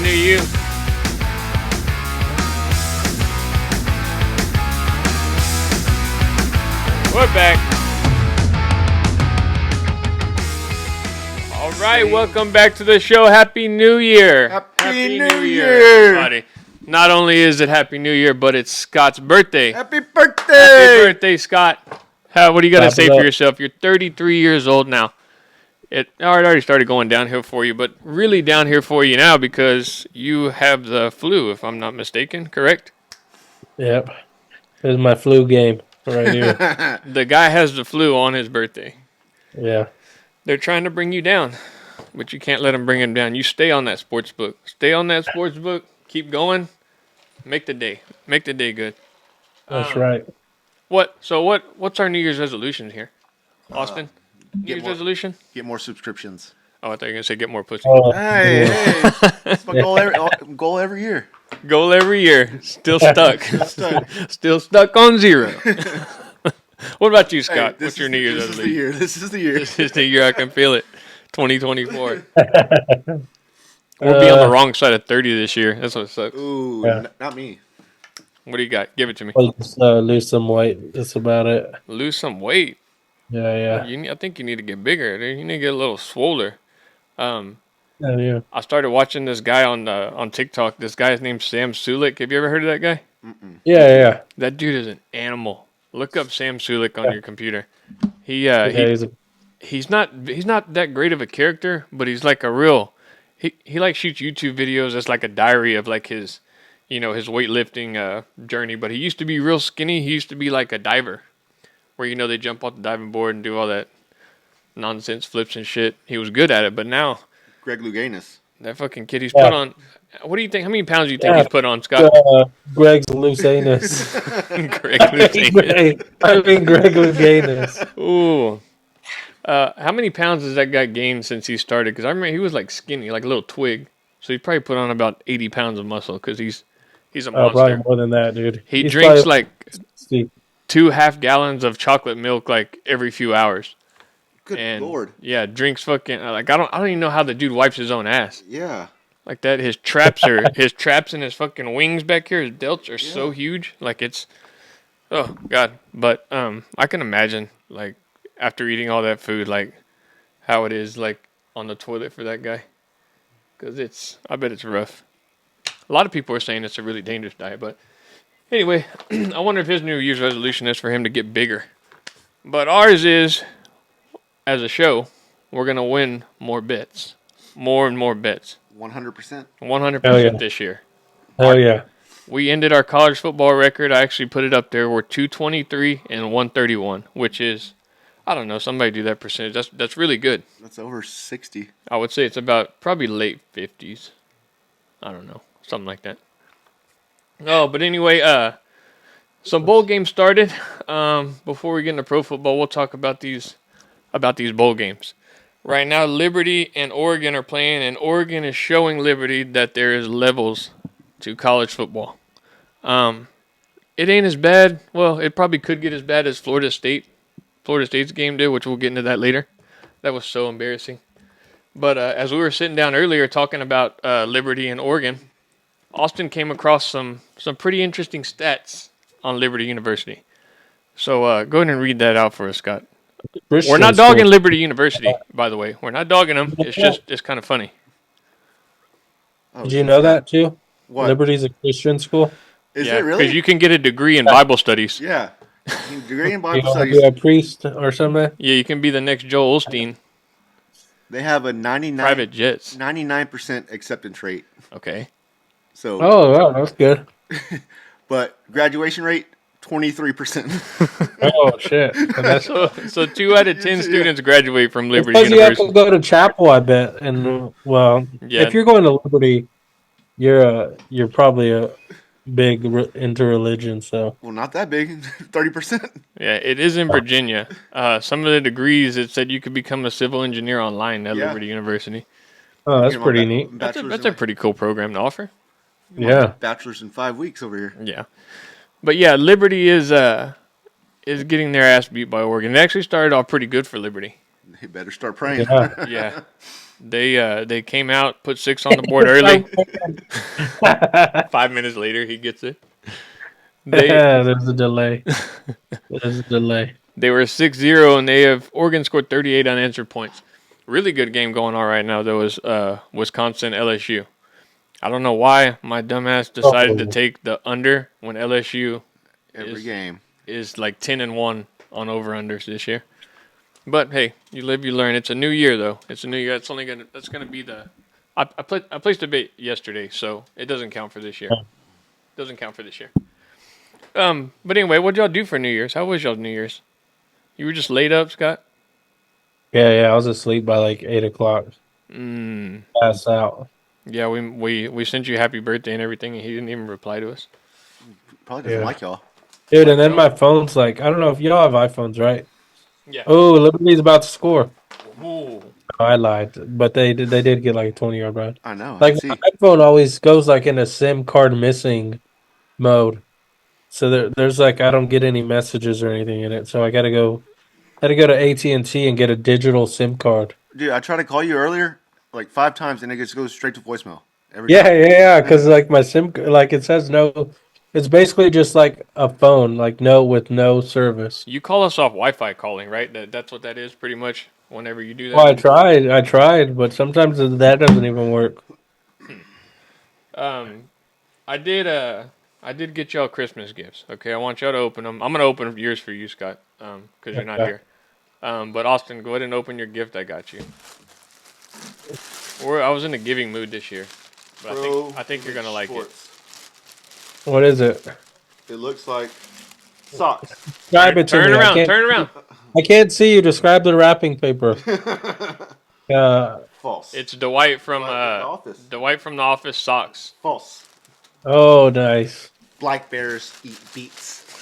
New You. We're back. All right, welcome back to the show. Happy New Year. Happy New Year, everybody. Not only is it Happy New Year, but it's Scott's birthday. Happy birthday! Happy birthday, Scott. What do you got to say for yourself? You're 33 years old now. It already started going downhill for you, but really down here for you now because you have the flu, if I'm not mistaken, correct? Yep. This is my flu game right here. The guy has the flu on his birthday. Yeah. They're trying to bring you down, but you can't let them bring him down. You stay on that sports book. Stay on that sports book. Keep going. Make the day. Make the day good. That's right. What's our New Year's resolution here? Austin? New Year's resolution? Get more subscriptions. Oh, I thought you were going to say get more pussy. Oh, Hey, that's my goal every year. Goal every year. Still stuck. Still stuck on 0. What about you, Scott? What's your New Year's resolution? This is the year. This is the year. I can feel it. 2024. We'll be on the wrong side of 30 this year. That's what sucks. Ooh, Yeah. not me. What do you got? Give it to me. Just lose some weight. That's about it. Lose some weight. Yeah. I think you need to get bigger. Dude. You need to get a little swoller. Yeah. I started watching this guy on TikTok. This guy's named Sam Sulik. Have you ever heard of that guy? Yeah. That dude is an animal. Look up Sam Sulik on your computer. He's not that great of a character, but he's like a real. He like shoots YouTube videos as like a diary of like his weightlifting journey. But he used to be real skinny. He used to be like a diver, where they jump off the diving board and do all that nonsense flips and shit. He was good at it, but now Greg Louganis. that fucking kid he's put on. What do you think? How many pounds do you think he's put on, Scott? Greg's loose anus. Greg Louganis. Greg Louganis. Ooh. How many pounds has that guy gained since he started? Because I remember he was like skinny, like a little twig. So he probably put on about 80 pounds of muscle because he's a monster. Probably more than that, dude. He drinks like 2 half gallons of chocolate milk like every few hours. Good Lord. Yeah, drinks fucking like I don't even know how the dude wipes his own ass. Yeah. Like that, his traps and his fucking wings back here, his delts are so huge. Like it's, oh God. But I can imagine like after eating all that food, like how it is like on the toilet for that guy. Because I bet it's rough. A lot of people are saying it's a really dangerous diet, but anyway, I wonder if his New Year's resolution is for him to get bigger. But ours is, as a show, we're gonna win more bets, more and more bets. 100%. 100% this year. Hell yeah. We ended our college football record. I actually put it up there. We're 223 and 131, which is, I don't know, somebody do that percentage. That's really good. That's over 60. I would say it's about probably late 50s. I don't know, something like that. Oh, but anyway, some bowl games started. Before we get into pro football, we'll talk about these bowl games. Right now, Liberty and Oregon are playing, and Oregon is showing Liberty that there is levels to college football. It ain't as bad. Well, it probably could get as bad as Florida State's game did, which we'll get into that later. That was so embarrassing. But as we were sitting down earlier talking about Liberty and Oregon, Austin came across some pretty interesting stats on Liberty University. So go ahead and read that out for us, Scott. We're not dogging Liberty University, by the way. We're not dogging them. It's kind of funny. Did you know that too? What? Liberty's a Christian school. Is it really? Because you can get a degree in Bible studies. Yeah. Degree in You Bible want to studies. be a priest or something? Yeah, you can be the next Joel Osteen. They have a Private jets. 99% acceptance rate. Okay. So, Oh, wow, that's good. but graduation rate 23%. Oh shit! That's So 2 out of 10 students graduate from Liberty because you have University. to go to chapel, I bet. And well, Yeah. if you're going to Liberty, you're probably a big into religion. So Well, not that big. 30%. Yeah, it is in Virginia. Some of the degrees, it said you could become a civil engineer online at Yeah. Liberty University. oh, that's You know, pretty neat. That's a pretty cool program to offer. Yeah. Bachelor's in 5 weeks over here. Yeah. But yeah, Liberty is getting their ass beat by Oregon. It actually started off pretty good for Liberty. They better start praying. Yeah. Yeah. They came out, put 6 on the board early. 5 minutes later, he gets it. There's a delay. There's a delay. They were 6-0, and they have Oregon scored 38 unanswered points. Really good game going on right now, though, is Wisconsin LSU. I don't know why my dumbass decided to take the under when LSU Every game is like 10-1 on over-unders this year. But hey, you live, you learn. It's a new year, though. It's a new year. That's gonna be the. I placed a bet yesterday, so it doesn't count for this year. Doesn't count for this year. But anyway, what'd y'all do for New Year's? How was y'all New Year's? You were just laid up, Scott? Yeah, I was asleep by like 8 o'clock. Passed out. Yeah, we sent you happy birthday and everything, and he didn't even reply to us. probably doesn't like y'all. Dude, and then my phone's like, I don't know if y'all have iPhones, right? Yeah. Oh, Liberty's about to score. Ooh. I lied, but they did get like a 20-yard run. I know. Like my iPhone always goes like in a SIM card missing mode. So there's like I don't get any messages or anything in it. So I had to go to AT&T and get a digital SIM card. Dude, I tried to call you earlier like 5 times, and it just goes straight to voicemail. Yeah, because like my SIM, like it says no. It's basically just like a phone, like with no service. You call us off Wi-Fi calling, right? That's what that is, pretty much. Whenever you do that. Well, I tried, but sometimes that doesn't even work. I did get y'all Christmas gifts. Okay, I want y'all to open them. I'm gonna open yours for you, Scott, because you're not here. But Austin, go ahead and open your gift I got you. I was in a giving mood this year, but I think you're gonna like it. What is it? It looks like socks. Describe it to me. Turn around. I can't see you. Describe the wrapping paper. False. It's Dwight from The Office. Dwight from The Office socks. False. Oh, nice. Black bears eat beets.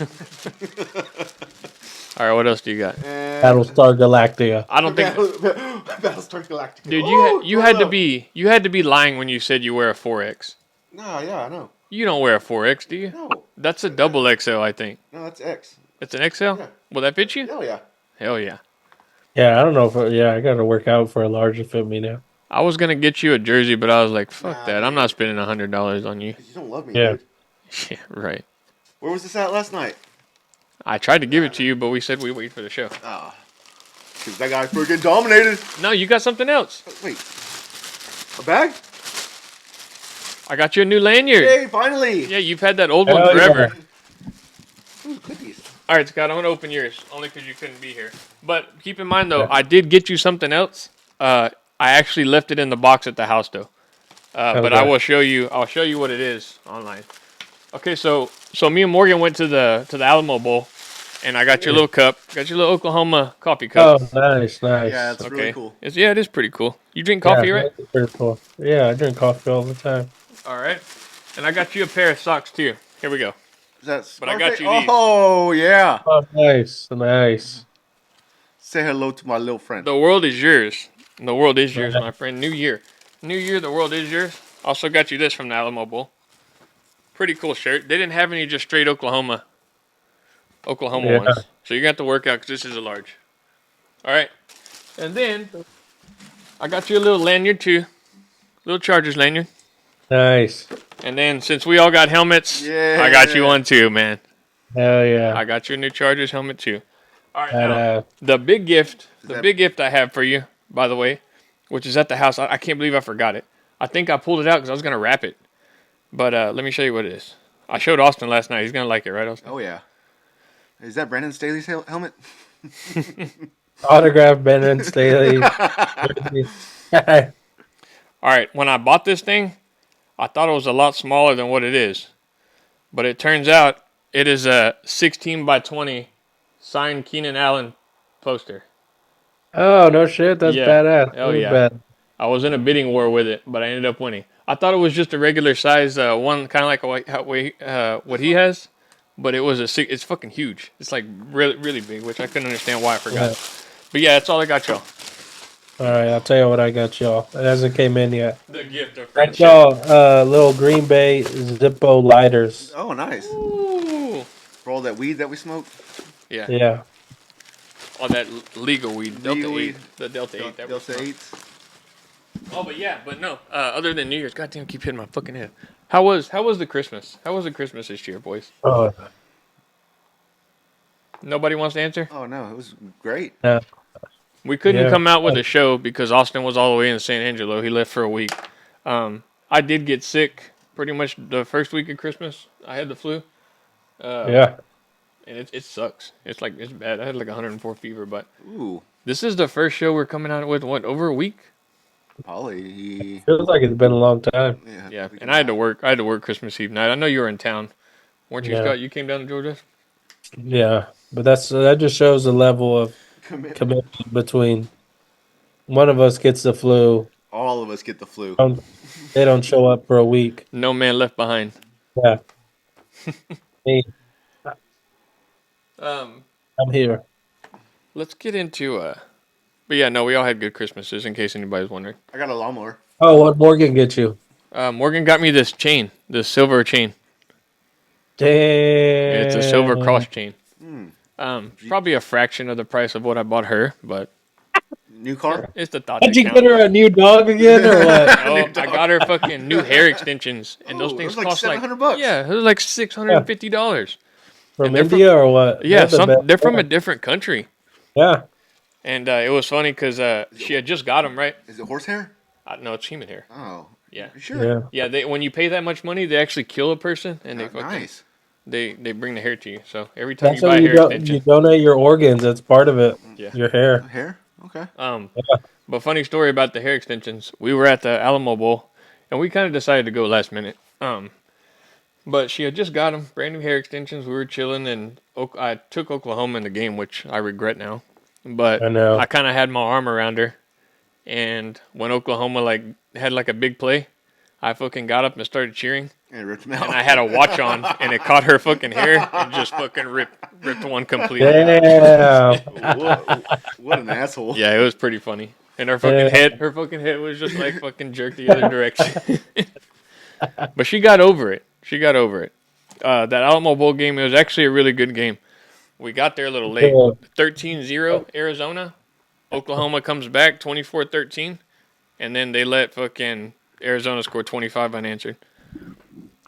All right, what else do you got? Battlestar Galactica. I don't think, Battlestar Galactica. dude. You had to be lying when you said you wear a 4X. No, yeah, I know. You don't wear a 4X, do you? No. That's a double XL, I think. No, that's X. It's an XL? Yeah. Will that fit you? Hell yeah. Hell yeah. Yeah, I don't know if I got to work out for a large to fit me now. I was gonna get you a jersey, but I was like, fuck Nah, that. dude. I'm not spending $100 on you. You don't love me, Yeah. dude. Yeah, right. Where was this at last night? I tried to give it to you, but we said we'd wait for the show. Ah. Because that guy freaking dominated. No, you got something else. Wait. A bag? I got you a new lanyard. Yay, finally. Yeah, you've had that old one Hell forever. Yeah. Ooh, cookies. All right, Scott, I'm going to open yours, only because you couldn't be here. But keep in mind, though, I did get you something else. I actually left it in the box at the house, though. But I will show you. I'll show you what it is online. Okay, so me and Morgan went to the Alamo Bowl, and I got your little cup. Got your little Oklahoma coffee cup. Oh, nice. Yeah, it's really cool. It is pretty cool. You drink coffee, Yeah, right? that's pretty cool. Yeah, I drink coffee all the time. All right. And I got you a pair of socks, too. Here we go. Is that But I got you these. Oh, yeah. Oh, nice. Say hello to my little friend. The world is yours. The world is yours, my friend. New year. New year, the world is yours. Also got you this from the Alamo Bowl. Pretty cool shirt. They didn't have any just straight Oklahoma ones. So you're going to have to work out because this is a large. All right. And then I got you a little lanyard, too. Little Chargers lanyard. Nice. And then since we all got helmets, Yeah. I got you one, too, man. Hell yeah. I got you a new Chargers helmet, too. All right, That, now, the big gift I have for you, by the way, which is at the house. I can't believe I forgot it. I think I pulled it out because I was going to wrap it. But let me show you what it is. I showed Austin last night. He's going to like it, right, Austin? Oh, yeah. Is that Brandon Staley's helmet? Autograph Bennett Staley. All right, when I bought this thing, I thought it was a lot smaller than what it is. But it turns out it is a 16 by 20 signed Keenan Allen poster. Oh, no shit. That's badass. Oh, yeah. Bad. I was in a bidding war with it, but I ended up winning. I thought it was just a regular size one, kind of like what he has, but it's fucking huge. It's like really, really big, which I couldn't understand why I forgot. Yeah. But yeah, that's all I got y'all. All right, I'll tell you what I got y'all. It hasn't came in yet. The gift of Got friendship. y'all little Green Bay Zippo lighters. Oh, nice. Ooh. For all that weed that we smoke. Yeah. Yeah. All that legal weed. Delta Legal 8. weed. The Delta 8. Delta 8s. Oh, but no. Other than New Year's, goddamn, keep hitting my fucking head. How was the Christmas? How was the Christmas this year, boys? Oh, Nobody wants to answer. Oh no, it was great. yeah. We couldn't Yeah. come out with a show because Austin was all the way in San Angelo. He left for a week. I did get sick pretty much the first week of Christmas. I had the flu. Yeah. And it sucks. It's bad. I had like 104 fever, but Ooh, this is the first show we're coming out with. What, over a week? probably. Feels like it's been a long time. Yeah. And I had to work. I had to work Christmas Eve night. I know you were in town, weren't you, Yeah. Scott? You came down to Georgia. Yeah. But that just shows the level of commitment between one of us gets the flu. All of us get the flu. They don't show up for a week. No man left behind. Yeah. Me, Um, I'm here. let's get into But yeah, no, we all had good Christmases. In case anybody's wondering. I got a lawnmower. Oh, what Morgan get you? Morgan got me this chain, this silver chain. Damn. It's a silver cross chain. Hmm. Probably a fraction of the price of what I bought her, but New car? it's the thought. Did that you counts. get her a new dog again or what? Oh, I got her fucking new hair extensions, and those Oh, things it was like cost like $700. Yeah, it was like $650. From And they're India or what? Yeah, They're the best. they're from a different country, Yeah. and it was funny because she had just got them right. Is it horsehair? No, it's human hair. Oh. Yeah. You sure? Yeah. Yeah, they when you pay that much money, they actually kill a person, and they fucking Nice. they bring the hair to you. So every time That's you how buy a you, hair extension, you donate your organs. That's part of it. Yeah. Your hair. Hair? Okay. But funny story about the hair extensions. We were at the Alamo Bowl, and we kind of decided to go last minute. But she had just got them, brand new hair extensions. We were chilling, and I took Oklahoma in the game, which I regret now. But I know. I kind of had my arm around her, and when Oklahoma had a big play, I fucking got up and started cheering, And ripped him out. and I had a watch on, and it caught her fucking hair and just fucking ripped one completely. Damn. What an asshole. Yeah, it was pretty funny. And her fucking head was just like fucking jerked the other direction. But she got over it. That Alamo Bowl game, it was actually a really good game. We got there a little late. 13-0 Arizona. Oklahoma comes back 24-13. And then they let fucking Arizona score 25 unanswered.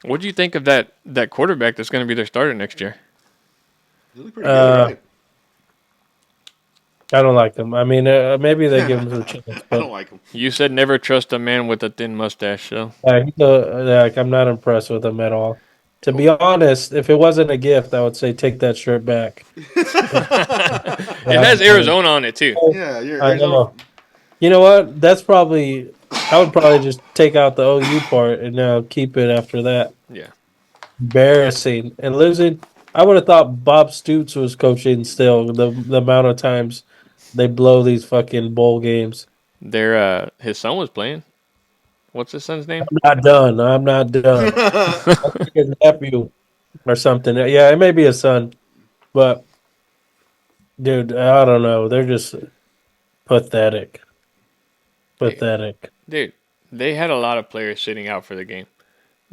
What do you think of that quarterback that's going to be their starter next year? Really pretty good, right? I don't like them. I mean, maybe they give him a chance. I But don't like him. You said never trust a man with a thin mustache, so. I'm not impressed with him at all. To be honest, if it wasn't a gift, I would say take that shirt back. It has Arizona on it, too. Yeah, you're I know. You know what? I would probably just take out the OU part and keep it after that. Yeah. Embarrassing. And losing, I would have thought Bob Stoops was coaching still, the amount of times they blow these fucking bowl games. His son was playing. What's his son's name? I'm not done. I think his nephew or something. Yeah, it may be his son. But, dude, I don't know. They're just pathetic. Pathetic. Dude, they had a lot of players sitting out for the game.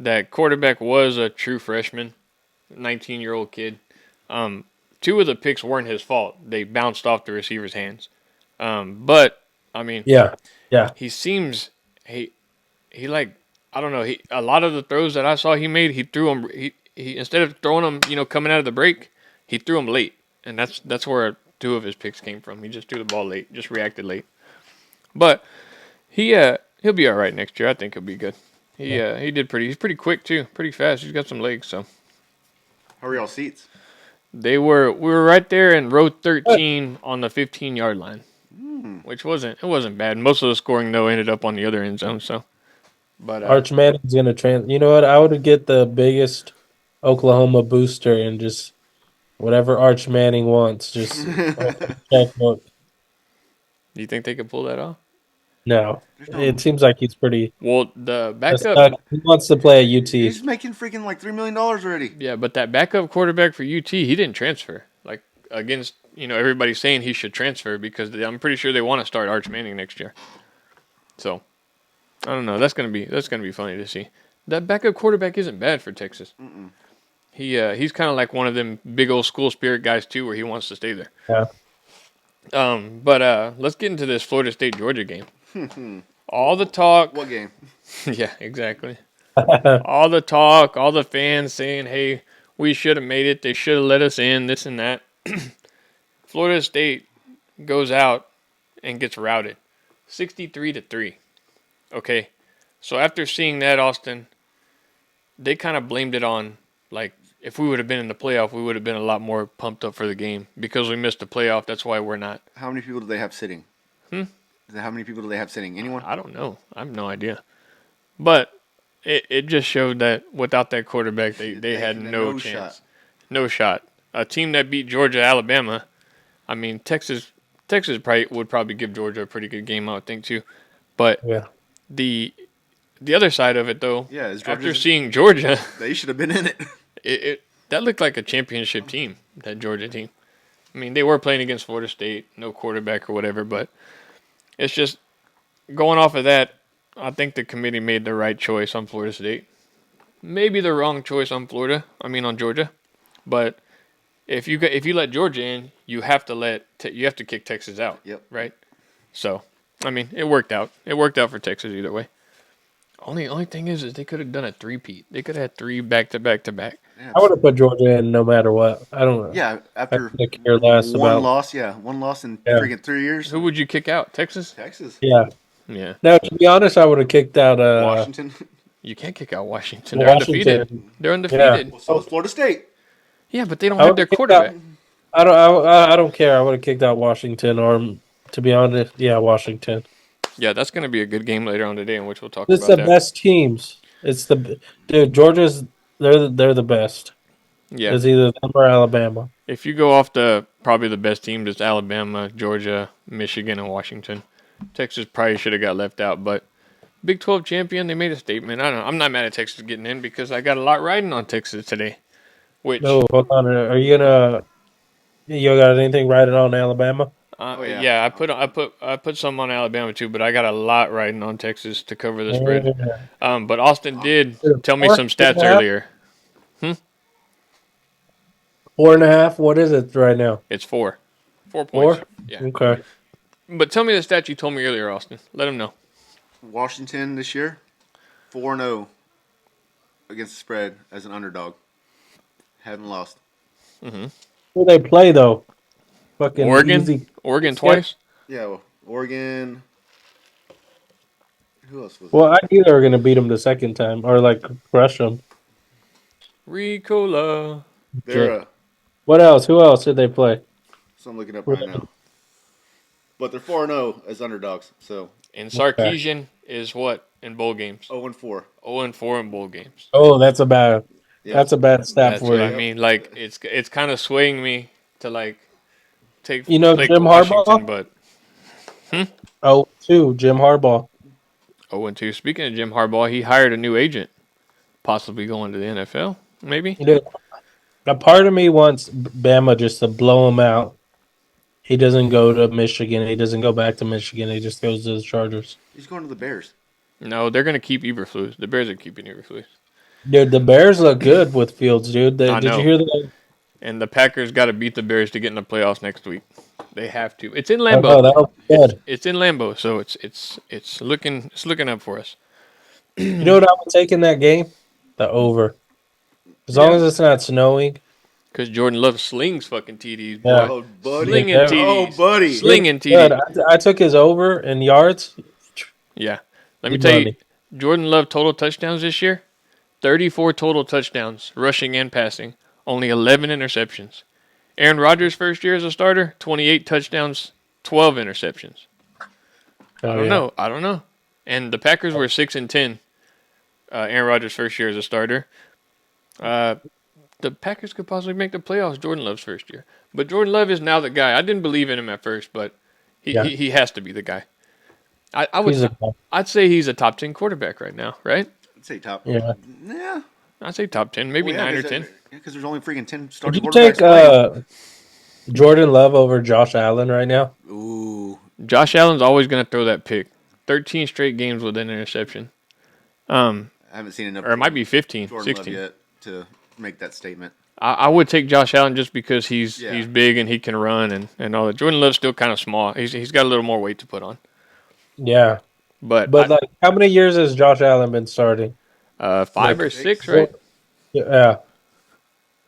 That quarterback was a true freshman, 19-year-old kid. Two of the picks weren't his fault. They bounced off the receiver's hands. But, I mean, Yeah. he seems I don't know. A lot of the throws that I saw he made, he threw them. He instead of throwing them, coming out of the break, he threw them late, and that's where two of his picks came from. He just threw the ball late, just reacted late. But he'll be all right next year. I think he'll be good. He's pretty quick too, pretty fast. He's got some legs. So How are y'all seats? we were right there in row 13 on the 15-yard line, which wasn't bad. Most of the scoring though ended up on the other end zone. So. But Arch Manning's going to You know what? I would get the biggest Oklahoma booster and just whatever Arch Manning wants. Just checkbook. Do you think they could pull that off? No. It seems like he's pretty. Well, the backup. He wants to play at UT. He's making freaking like $3 million already. Yeah, but that backup quarterback for UT, he didn't transfer. Like against everybody's saying he should transfer because I'm pretty sure they want to start Arch Manning next year. So. I don't know. That's gonna be funny to see. That backup quarterback isn't bad for Texas. Mm-mm. He's kind of like one of them big old school spirit guys too, where he wants to stay there. Yeah. But let's get into this Florida State Georgia game. All the talk. What game? Yeah, exactly. All the talk, all the fans saying, hey, we should have made it. They should have let us in, this and that. Florida State goes out and gets routed 63-3. Okay. So after seeing that, Austin, they kind of blamed it on, like, if we would have been in the playoff, we would have been a lot more pumped up for the game. Because we missed the playoff, that's why we're not. How many people do they have sitting? How many people do they have sitting? Anyone? I don't know. I have no idea. But it just showed that without that quarterback, they had no chance. Shot. No shot. A team that beat Georgia, Alabama, I mean, Texas would probably give Georgia a pretty good game, I would think, too. But Yeah. the other side of it, though, Yeah, is after Georgia's- seeing Georgia, They should have been in it. that looked like a championship team, that Georgia team. I mean, they were playing against Florida State, no quarterback or whatever, but it's just going off of that, I think the committee made the right choice on Florida State. Maybe the wrong choice on on Georgia. But if you let Georgia in, you have to kick Texas out. Yep. Right? So, I mean, it worked out. It worked out for Texas either way. Only thing is they could have done a three-peat. They could have had 3 back-to-back-to-back. Yeah, I would have put Georgia in no matter what. I don't know. yeah, after I could care less one about. loss, one loss in Yeah. freaking 3 years. Who would you kick out? Texas? Texas, Yeah. Yeah. Now, to be honest, I would have kicked out Washington. You can't kick out Washington. They're undefeated. Washington. They're undefeated. Well, so is Florida State. Yeah, but they don't I have their would've kicked quarterback. I don't care. I would have kicked out Washington, or to be honest, yeah, Washington. Yeah, that's going to be a good game later on today, in which we'll talk It's about the that. best teams. Dude. Georgia's they're the best. Yeah. It's either them or Alabama. If you go off probably the best teams, it's Alabama, Georgia, Michigan, and Washington. Texas probably should have got left out, but Big 12 champion, they made a statement. I don't know. I'm not mad at Texas getting in because I got a lot riding on Texas today. Which No, hold on. Are you gonna? You got anything riding on Alabama? yeah, I put some on Alabama too, but I got a lot riding on Texas to cover the spread. Yeah. But Austin did tell me 4, some stats 4.5? earlier. 4.5. What is it right now? It's 4. 4 points. 4. Yeah. Okay. But tell me the stat you told me earlier, Austin. Let him know. Washington this year, 4-0 against the spread as an underdog. Haven't lost. Who they play though? Fucking Oregon? easy. Oregon twice? Yeah, well, Oregon. Who else was Well, I knew they were gonna beat them the second time, or like crush them. Ricola. They're What else? Who else did they play? so I'm looking up right now. But they're 4-0 as underdogs. So And Sarkeesian is what in bowl games? 0-4. 0-4 in bowl games. Oh, that's a bad. Yeah. That's a bad stat That's for what you. I mean. Like it's kind of swaying me to like take You know take Jim Washington, Harbaugh? but Oh, two Jim Harbaugh. 0-2. Speaking of Jim Harbaugh, he hired a new agent, possibly going to the NFL. Maybe. You know, a part of me wants Bama just to blow him out. He doesn't go to Michigan. He doesn't go back to Michigan. He just goes to the Chargers. He's going to the Bears. No, they're gonna keep Eberflus. The Bears are keeping Eberflus, Dude, the Bears look good with Fields, dude. I Did know. you hear that? and the Packers got to beat the Bears to get in the playoffs next week. They have to. It's in Oh, Lambeau. no, that was good. It's in Lambeau, so it's looking up for us. You know what I would take in that game? The over. As long as it's not snowing. Because Jordan Love slings fucking TDs, boy. Yeah. Oh, buddy. Slinging Yeah. TDs. Oh, buddy. Slinging Good. TDs. I took his over in yards. Yeah. Let me Good tell you, money. Jordan Love total touchdowns this year, 34 total touchdowns, rushing and passing, only 11 interceptions. Aaron Rodgers' first year as a starter, 28 touchdowns, 12 interceptions. I don't know. And the Packers were 6-10. Aaron Rodgers' first year as a starter. The Packers could possibly make the playoffs Jordan Love's first year. But Jordan Love is now the guy. I didn't believe in him at first, but he has to be the guy. I'd say he's a top 10 quarterback right now, right? I'd say top. Yeah. Yeah. I'd say top 10, maybe 9 or 10. Yeah, because there's only freaking 10 Would starting you quarterbacks take playing. Jordan Love over Josh Allen right now? Ooh. Josh Allen's always going to throw that pick. 13 straight games with an interception. I haven't seen enough. Or it might be 15, Jordan 16. Love yet to make that statement. I would take Josh Allen just because he's Yeah. big and he can run and all that. Jordan Love's still kind of small. He's got a little more weight to put on. Yeah. But But like, how many years has Josh Allen been starting? 5 or Like, 6, Six. right? yeah.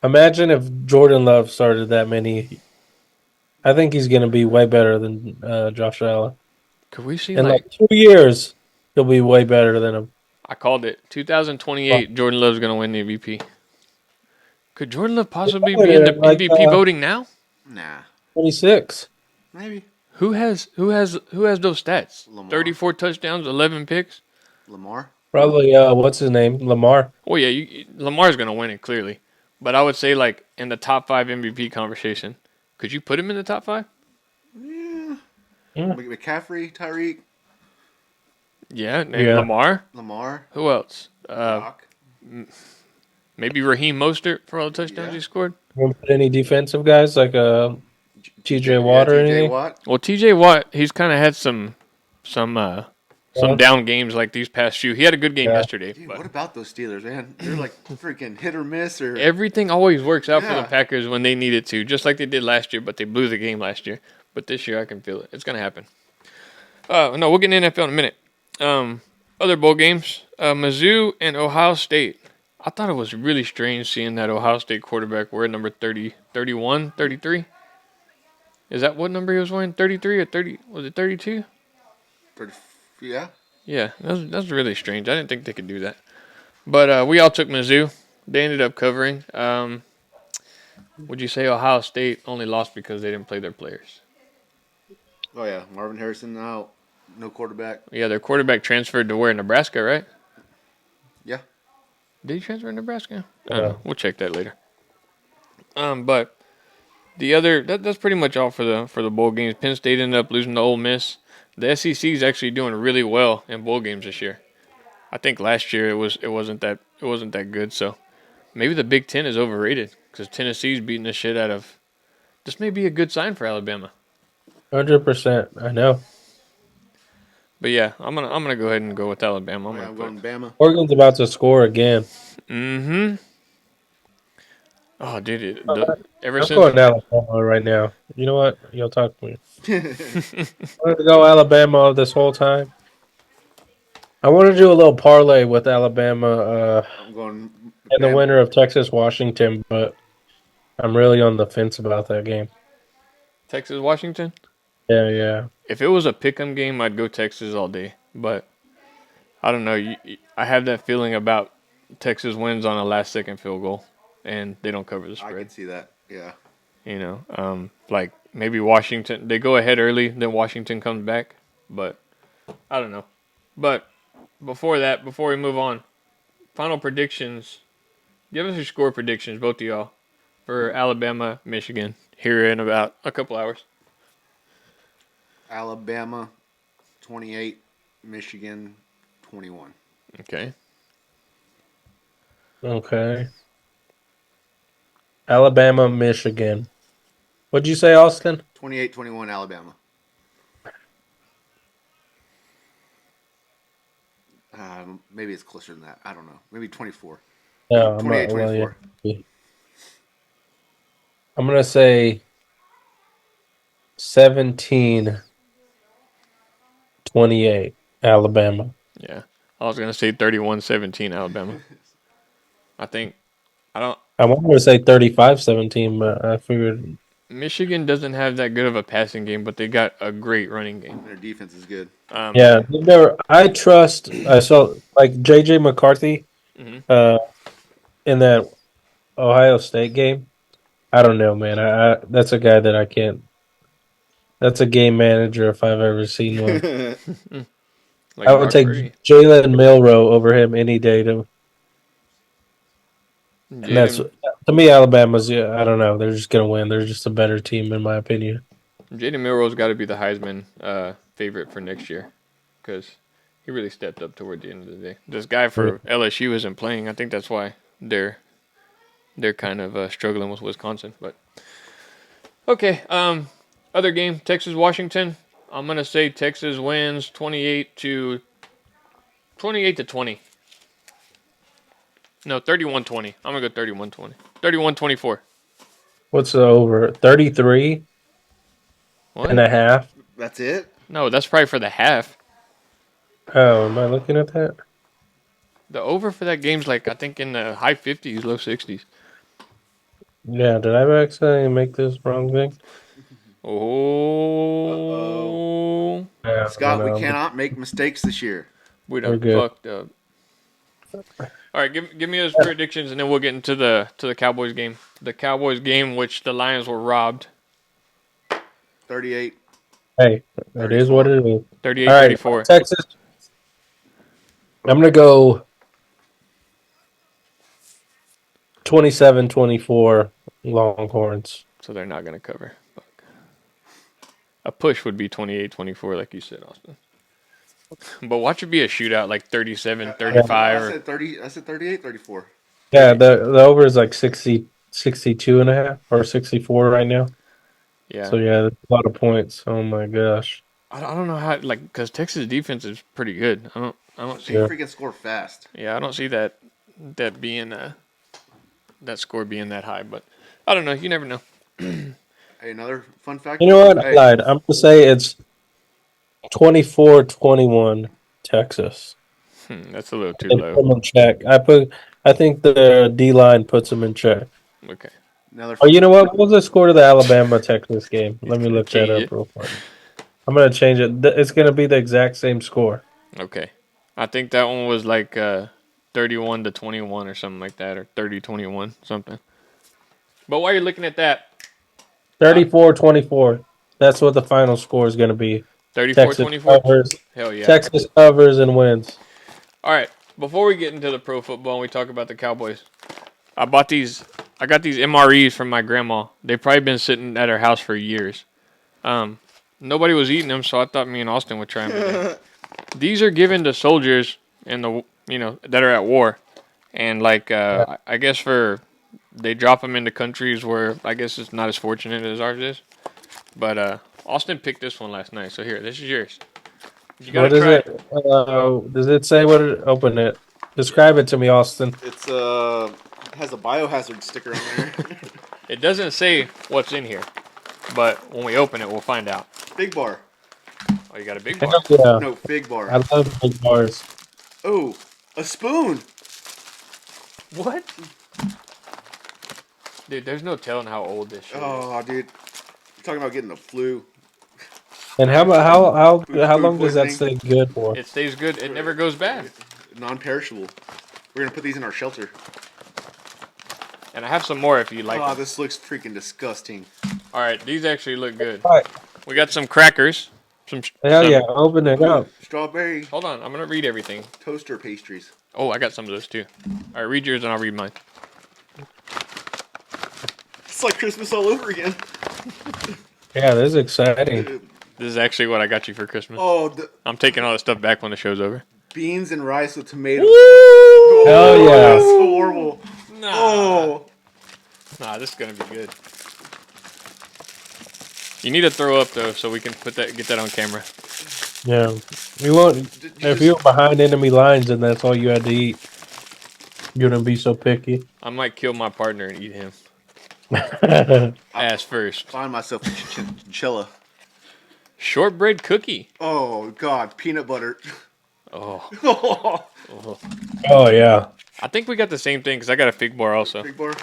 Imagine if Jordan Love started that many. I think he's going to be way better than Josh Allen. Could we see In like like 2 years, he'll be way better than him. I called it 2028? Jordan Love's gonna win the MVP. Could Jordan Love possibly be in the Like MVP voting now? Nah. 26. Maybe. Who has those stats? Lamar. 34 touchdowns, 11 picks. Lamar. Probably, what's his name? Lamar. Well, yeah, Lamar's gonna win it clearly, but I would say like in the top 5 MVP conversation. Could you put him in the top 5? Yeah. Yeah. McCaffrey, Tyreek, Yeah, and Yeah. Lamar, Who else? Brock. Maybe Raheem Mostert for all the touchdowns he scored. Won't put any defensive guys like TJ Watt or TJ anything? Watt. Well, TJ Watt, he's kind of had some Yeah. down games like these past few. He had a good game Yeah. yesterday, Dude, but what about those Steelers, man? They're like freaking hit or miss, or everything always works out for the Yeah. Packers when they need it to, just like they did last year. But they blew the game last year. But this year, I can feel it. It's gonna happen. No, we'll get into NFL in a minute. Other bowl games, Mizzou and Ohio State. I thought it was really strange seeing that Ohio State quarterback wear number 30, 31, 33. Is that what number he was wearing? 33 or 30? Was it 32? 30, yeah. Yeah, that's really strange. I didn't think they could do that. But we all took Mizzou. They ended up covering. Would you say Ohio State only lost because they didn't play their players? Oh yeah, Marvin Harrison out, no quarterback. Yeah, their quarterback transferred to where, Nebraska, right? Yeah. Did he transfer to Nebraska? I Yeah. don't know. We'll check that later. But the other that's pretty much all for the bowl games. Penn State ended up losing to Ole Miss. The SEC is actually doing really well in bowl games this year. I think last year it wasn't that good. So maybe the Big Ten is overrated because Tennessee's beating the shit out of. This may be a good sign for Alabama. 100%. I know. But yeah, I'm gonna go ahead and go with Alabama. I'm going Bama. Oregon's about to score again. Mm-hmm. Oh, dude, ever I'm since going Alabama right now. You know what? You'll talk to me. I wanted to go Alabama this whole time. I want to do a little parlay with Alabama I'm going and the Bama. winner of Texas Washington, but I'm really on the fence about that game. Texas Washington, Yeah. if it was a pick'em game, I'd go Texas all day. But I don't know. I have that feeling about Texas wins on a last-second field goal, and they don't cover the I spread. can see that. Yeah. Like maybe Washington, they go ahead early, then Washington comes back. But I don't know. But before we move on, final predictions. Give us your score predictions, both of y'all, for Alabama, Michigan, here in about a couple hours. Alabama, 28. Michigan, 21. Okay. Alabama, Michigan. What'd you say, Austin? 28-21 Alabama. Maybe it's closer than that. I don't know. Maybe 24. No, 28-24. I'm going to say 17-28 Alabama. Yeah. I was going to say 31-17 Alabama. I I wanted to say 35-17, but I figured. Michigan doesn't have that good of a passing game, but they got a great running game. Their defense is good. Yeah, I saw like JJ McCarthy Mhm. In that Ohio State game. I don't know, man. That's a guy that I can't. That's a game manager if I've ever seen one. Like I would Brock take Purdy. Jalen Milroe over him any day. And that's Jaden to me, Alabama's. Yeah, I don't know. They're just gonna win. They're just a better team in my opinion. Milroe's got to be the Heisman favorite for next year because he really stepped up toward the end of the day. This guy for LSU isn't playing. I think that's why they're kind of struggling with Wisconsin. But okay, other game, Texas Washington. I'm gonna say Texas wins 28-20. No, 31-20. I'm gonna go 31-20. 31-24. What's the over? 33 What? and a half. That's it? No, that's probably for the half. Oh, am I looking at that? The over for that game's like, I think, in the high 50s, low 60s. Yeah, did I accidentally make this wrong thing? Uh-oh. Oh, Yeah, I don't Scott, we know. cannot make mistakes this year. we We're done good. fucked up. All right, give me those predictions, and then we'll get into the Cowboys game. The Cowboys game, which the Lions were robbed, 38, Hey, it is what 34. it is. All right, 38-34. Texas. I'm gonna go 27-24 Longhorns. So they're not gonna cover. Fuck. A push would be 28-24, like you said, Austin. But watch it be a shootout, like 37-35 I or said 30. I said 38, 34. Yeah, 30. the over is like 60, 62 and a half or 64 right now. Yeah. So yeah, that's a lot of points. Oh my gosh. I don't know how, like, because Texas defense is pretty good. I don't But they see. Yeah. freaking score fast. Yeah, I don't see that being that score being that high. But I don't know. You never know. Hey, another fun fact. You know what? I Hey, lied. I'm gonna say it's 24-21 Texas. That's a little too They put low. them in check. I think the D line puts them in check. Okay, another. Oh, you know what? What was the score to the Alabama Texas game? he's Let me gonna look that change up it. real quick. I'm gonna change it. It's gonna be the exact same score. Okay, I think that one was like 31-21 or something like that, or 30-21 something. But while you're looking at that, 34-24. That's what the final score is gonna be. Texas 34-24. covers. Hell yeah. Texas covers and wins. All right. Before we get into the pro football and we talk about the Cowboys, I bought these. I got these MREs from my grandma. They've probably been sitting at her house for years. Nobody was eating them, so I thought me and Austin would try them today. These are given to soldiers in the that are at war, and like Yeah. I guess they drop them into countries where I guess it's not as fortunate as ours is. But Austin picked this one last night, so here, this is yours. You gotta What is try it? it. Does it say what it? Open it. Describe it to me, Austin. It's has a biohazard sticker on there. It doesn't say what's in here, but when we open it, we'll find out. Big bar. Oh, you got a big bar. Yeah, No, fig bar. I love big bars. Oh, a spoon. What? Dude, there's no telling how old this shit is. Oh, dude. You're talking about getting the flu. And how long does that poisoning. stay good for? It stays good. It never goes bad. Non-perishable. We're gonna put these in our shelter. And I have some more if you like. Oh, them. this looks freaking disgusting. All right, these actually look good. Right. We got some crackers. Hell some- yeah, open it up. Strawberry Hold on, I'm gonna read everything. toaster pastries. Oh, I got some of those too. All right, read yours and I'll read mine. It's like Christmas all over again. Yeah, this is exciting. This is actually what I got you for Christmas. Oh, the I'm taking all the stuff back when the show's over. beans and rice with tomatoes. Hell yeah. That's horrible. Nah, Oh, nah, this is gonna be good. You need to throw up though, so we can get that on camera. Yeah, you won't. Did If you were behind enemy lines and that's all you had to eat, you wouldn't be so picky. I might kill my partner and eat him Yeah, ass first. find myself a chinchilla. Shortbread cookie. Oh God, peanut butter. Oh, Oh, oh yeah. I think we got the same thing because I got a fig bar also. big bar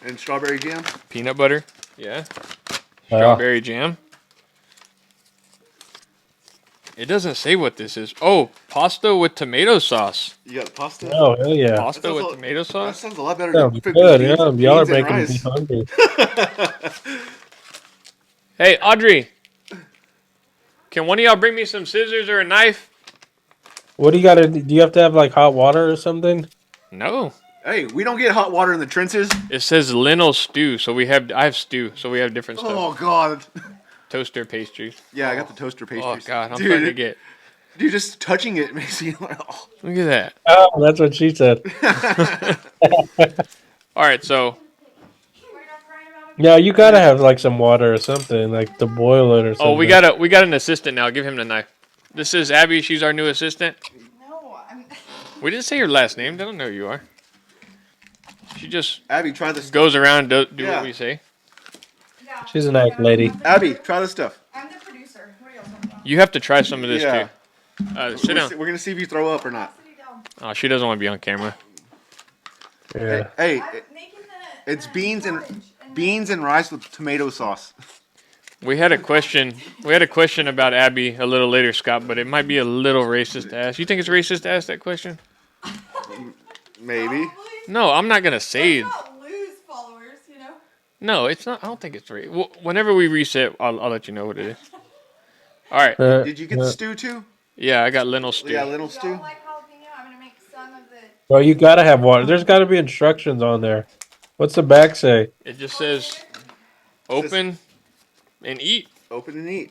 and strawberry jam. Peanut butter. Yeah. Yeah. Strawberry jam. It doesn't say what this is. Oh, pasta with tomato sauce. You got pasta. Oh hell yeah. Pasta That with sounds tomato That sauce. sounds a lot better Sounds than good. beans, Yeah, y'all are beans and making me rice. hungry. Hey, Audrey. Can one of y'all bring me some scissors or a knife? What do you gotta? Do you have to have like hot water or something? No. Hey, we don't get hot water in the trenches. It says lentil stew, so I have stew, so we have different stuff. Oh God. Toaster pastries. Yeah, I got the toaster Oh pastries. God, I'm dude, starting to get. Dude, just touching it makes you like, oh. Look at that. Oh, that's what she said. All right, so Yeah, you gotta have like some water or something, like to boil it or something. oh, we got an assistant now. Give him the knife. This is Abby. She's our new assistant. No, I'm. We didn't say your last name. They don't know who you are. She just Abby, try this. goes around and do Yeah. what we say. Yeah. She's a nice lady. Abby, try this stuff. I'm the producer. What are y'all talking about? You have to try some of this Yeah. too. Sit down. We're gonna see if you throw up or not. Sit down. Oh, she doesn't want to be on camera. Yeah. Hey, I'm making the. it's porridge beans and rice with tomato sauce. We had a question. We had a question about Abby a little later, Scott, but it might be a little racist to ask. You think it's racist to ask that question? Maybe. Probably. No, I'm not gonna say. Let's not lose followers, you know. No, it's not. I don't think it's racist. Whenever we reset, I'll let you know what it is. All right. Did you get the stew too? Yeah, I got lentil stew. Yeah, lentil If stew. y'all like jalapeno, I'm gonna make some of the. Well, you gotta have water. There's gotta be instructions on there. What's the back say? It just says open and eat. Open and eat.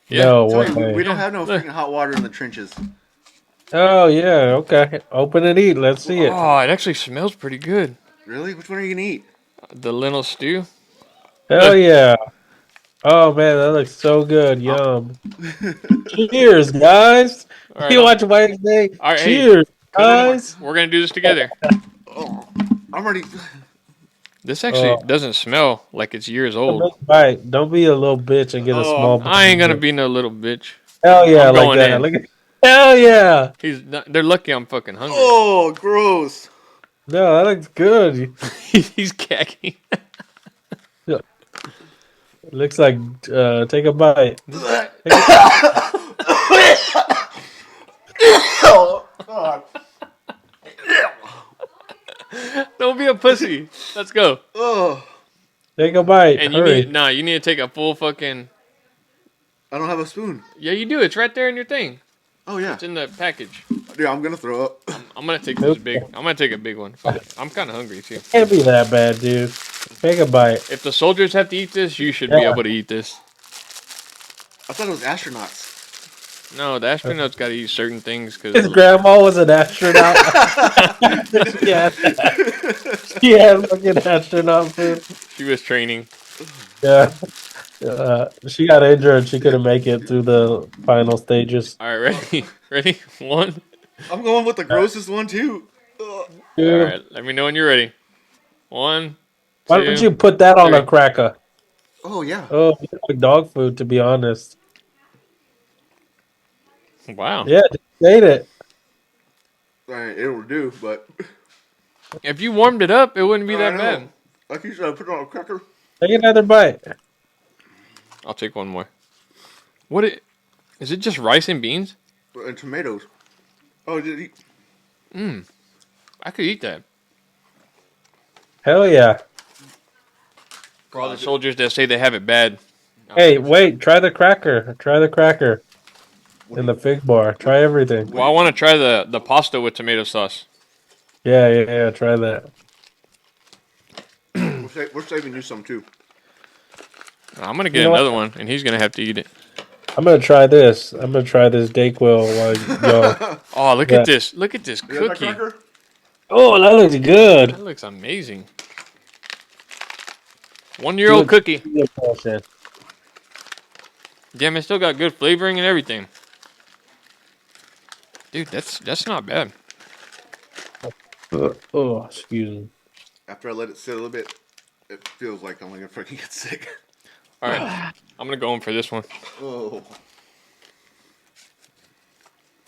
Yeah. No Tell you, way. we don't have no Look. freaking hot water in the trenches. Oh yeah, okay. Open and eat. Let's see it. Oh, it actually smells pretty good. Really? Which one are you gonna eat? The lentil stew. Hell yeah. Oh man, that looks so good. Yum. Cheers, guys. All right, You watch Wednesday. All right, hey, Cheers, guys. We're gonna do this together. Oh, I'm ready. This actually Oh. doesn't smell like it's years old. Right. Don't be a little bitch and get a small. I ain't gonna be no little bitch. Hell yeah, I'm like going that. in. Look at. Hell yeah. They're lucky I'm fucking hungry. Oh, gross. No, that looks good. He's gagging. Looks like. Take a bite. Oh, God. Don't be a pussy. Let's go. Oh, Take a bite. And Hurry. you need to take a full fucking. I don't have a spoon. Yeah, you do. It's right there in your thing. Oh yeah. It's in the package. Yeah, I'm gonna throw up. I'm gonna take this big. I'm gonna take a big one. Fuck it. I'm kind of hungry too. Can't be that bad, dude. Take a bite. If the soldiers have to eat this, you should be Yeah. able to eat this. I thought it was astronauts. No, the astronauts got to eat certain things His because grandma was an astronaut. Yeah. She had fucking astronaut food. she was training. Yeah. She got injured. She couldn't make it through the final stages. All right, ready? Ready? One. I'm going with the grossest one too. Ugh. All Dude, right. Let me know when you're ready. One. why don't you put that on a three. cracker? Oh yeah. Oh, you like dog food, to be honest. Wow. Yeah, just ate it. Alright, it will do, but If you warmed it up, it wouldn't be I that know. bad. Like you said, put it on a cracker. Take another bite. I'll take one more. Is it just rice and beans? And tomatoes. Oh, did he? I could eat that. Hell yeah. For all the soldiers that say they have it bad. Hey, wait, try the cracker. Try the cracker. In the fig bar. Try everything. Well, I want to try the pasta with tomato sauce. Yeah, try that. We're saving you some too. I'm gonna get know what? another one, and he's gonna have to eat it. I'm gonna try this. I'm gonna try this Dayquil while you go. Oh, look Yeah. at this! Look at this You got that cookie. cracker? Oh, that looks good. That looks amazing. 1-year-old cookie. Damn, it still got good flavoring and everything. Dude, that's not bad. Oh, excuse me. After I let it sit a little bit, it feels like I'm gonna freaking get sick. All right, I'm gonna go in for this one. Oh.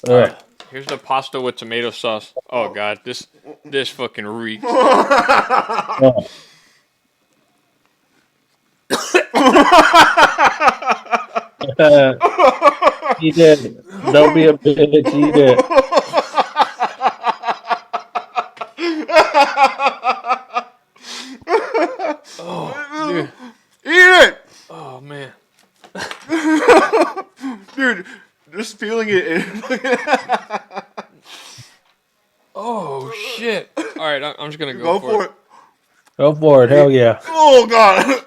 All right, here's the pasta with tomato sauce. Oh god, this fucking reeks. Oh. Eat it. Don't be a bitch. Eat it. Dude. Eat it! Oh man. Dude, just feeling it. Oh shit. All right, I'm just gonna Go for it. Go for it. Hell yeah. Oh, God.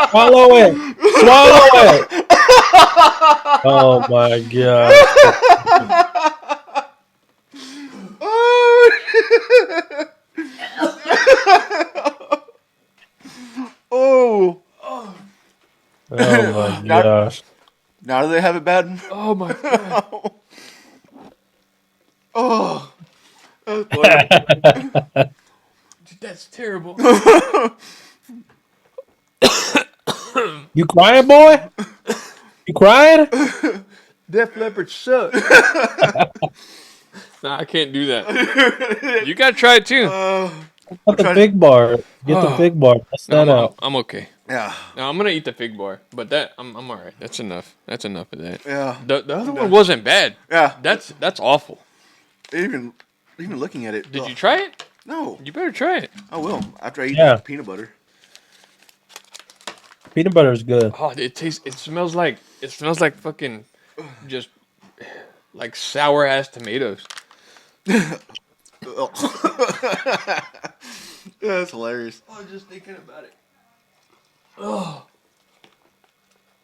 Swallow it. Swallow it. Oh my god. Oh. Oh my gosh. Now do they have it bad? Oh my god. Oh. That's funny. Dude, that's terrible. You crying, boy? You crying? Def Leppard sucks. Nah, I can't do that. You gotta try it too. Get the fig bar. Get the fig bar. Test No, that out. I'm okay. Yeah. No, I'm gonna eat the fig bar, but I'm all right. That's enough. That's enough of that. Yeah. The other one wasn't bad. Yeah. That's awful. Even looking at it. Did you try it? No. You better try it. I will after I eat Yeah. peanut butter. Peanut butter is good. Oh, it tastes. It smells like fucking just like sour ass tomatoes. That's hilarious. Oh, just thinking about it. Oh.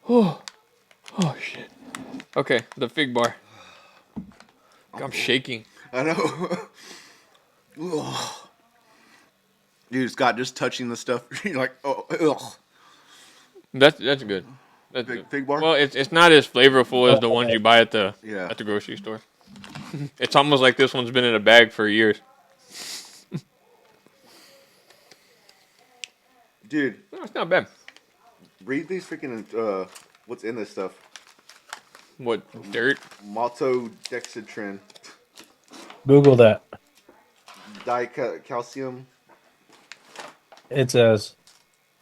Oh shit. Okay, the fig bar. I'm shaking. I know. Ugh. Dude, Scott, just touching the stuff, you're like, oh, ugh. That's good. That's Fig- good. fig bar? Well, it's not as flavorful as the ones you buy at the Yeah. grocery store. It's almost like this one's been in a bag for years. Dude, No, it's not bad. read these freaking, what's in this stuff. What, dirt? Maltodextrin, Google that. calcium, It says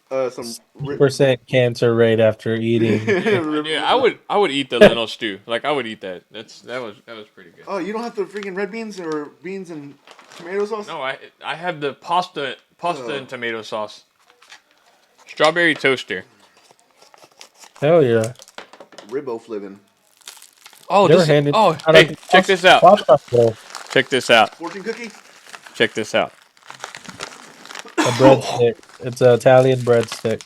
some... percent cancer rate after eating. Yeah, I would eat the lentil stew. Like I would eat that. That was pretty good. Oh, you don't have the freaking red beans or beans and tomato sauce? No, I have the pasta and tomato sauce. Strawberry toaster. Hell yeah. Riboflavin. Oh, Never this. handed- Oh, I hey, don't- check this out. Pop-Tart bowl. Check this out. Fortune cookie? Check this out. A breadstick. It's an Italian breadstick.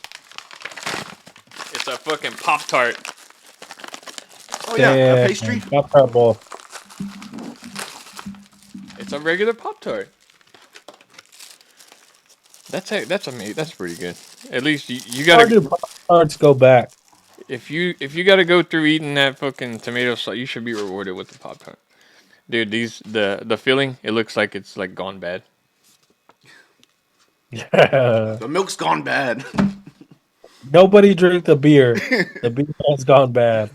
It's a fucking Pop-Tart. Oh, yeah, a pastry? Pop-Tart bowl. It's a regular Pop-Tart. That's amazing. That's pretty good. At least you How do gotta. Pop-Tarts go back? If you gotta go through eating that fucking tomato sauce, you should be rewarded with the Pop-Tart. Dude, the filling, it looks like it's like gone bad. The milk's gone bad. Nobody drink the beer. The beer has gone bad.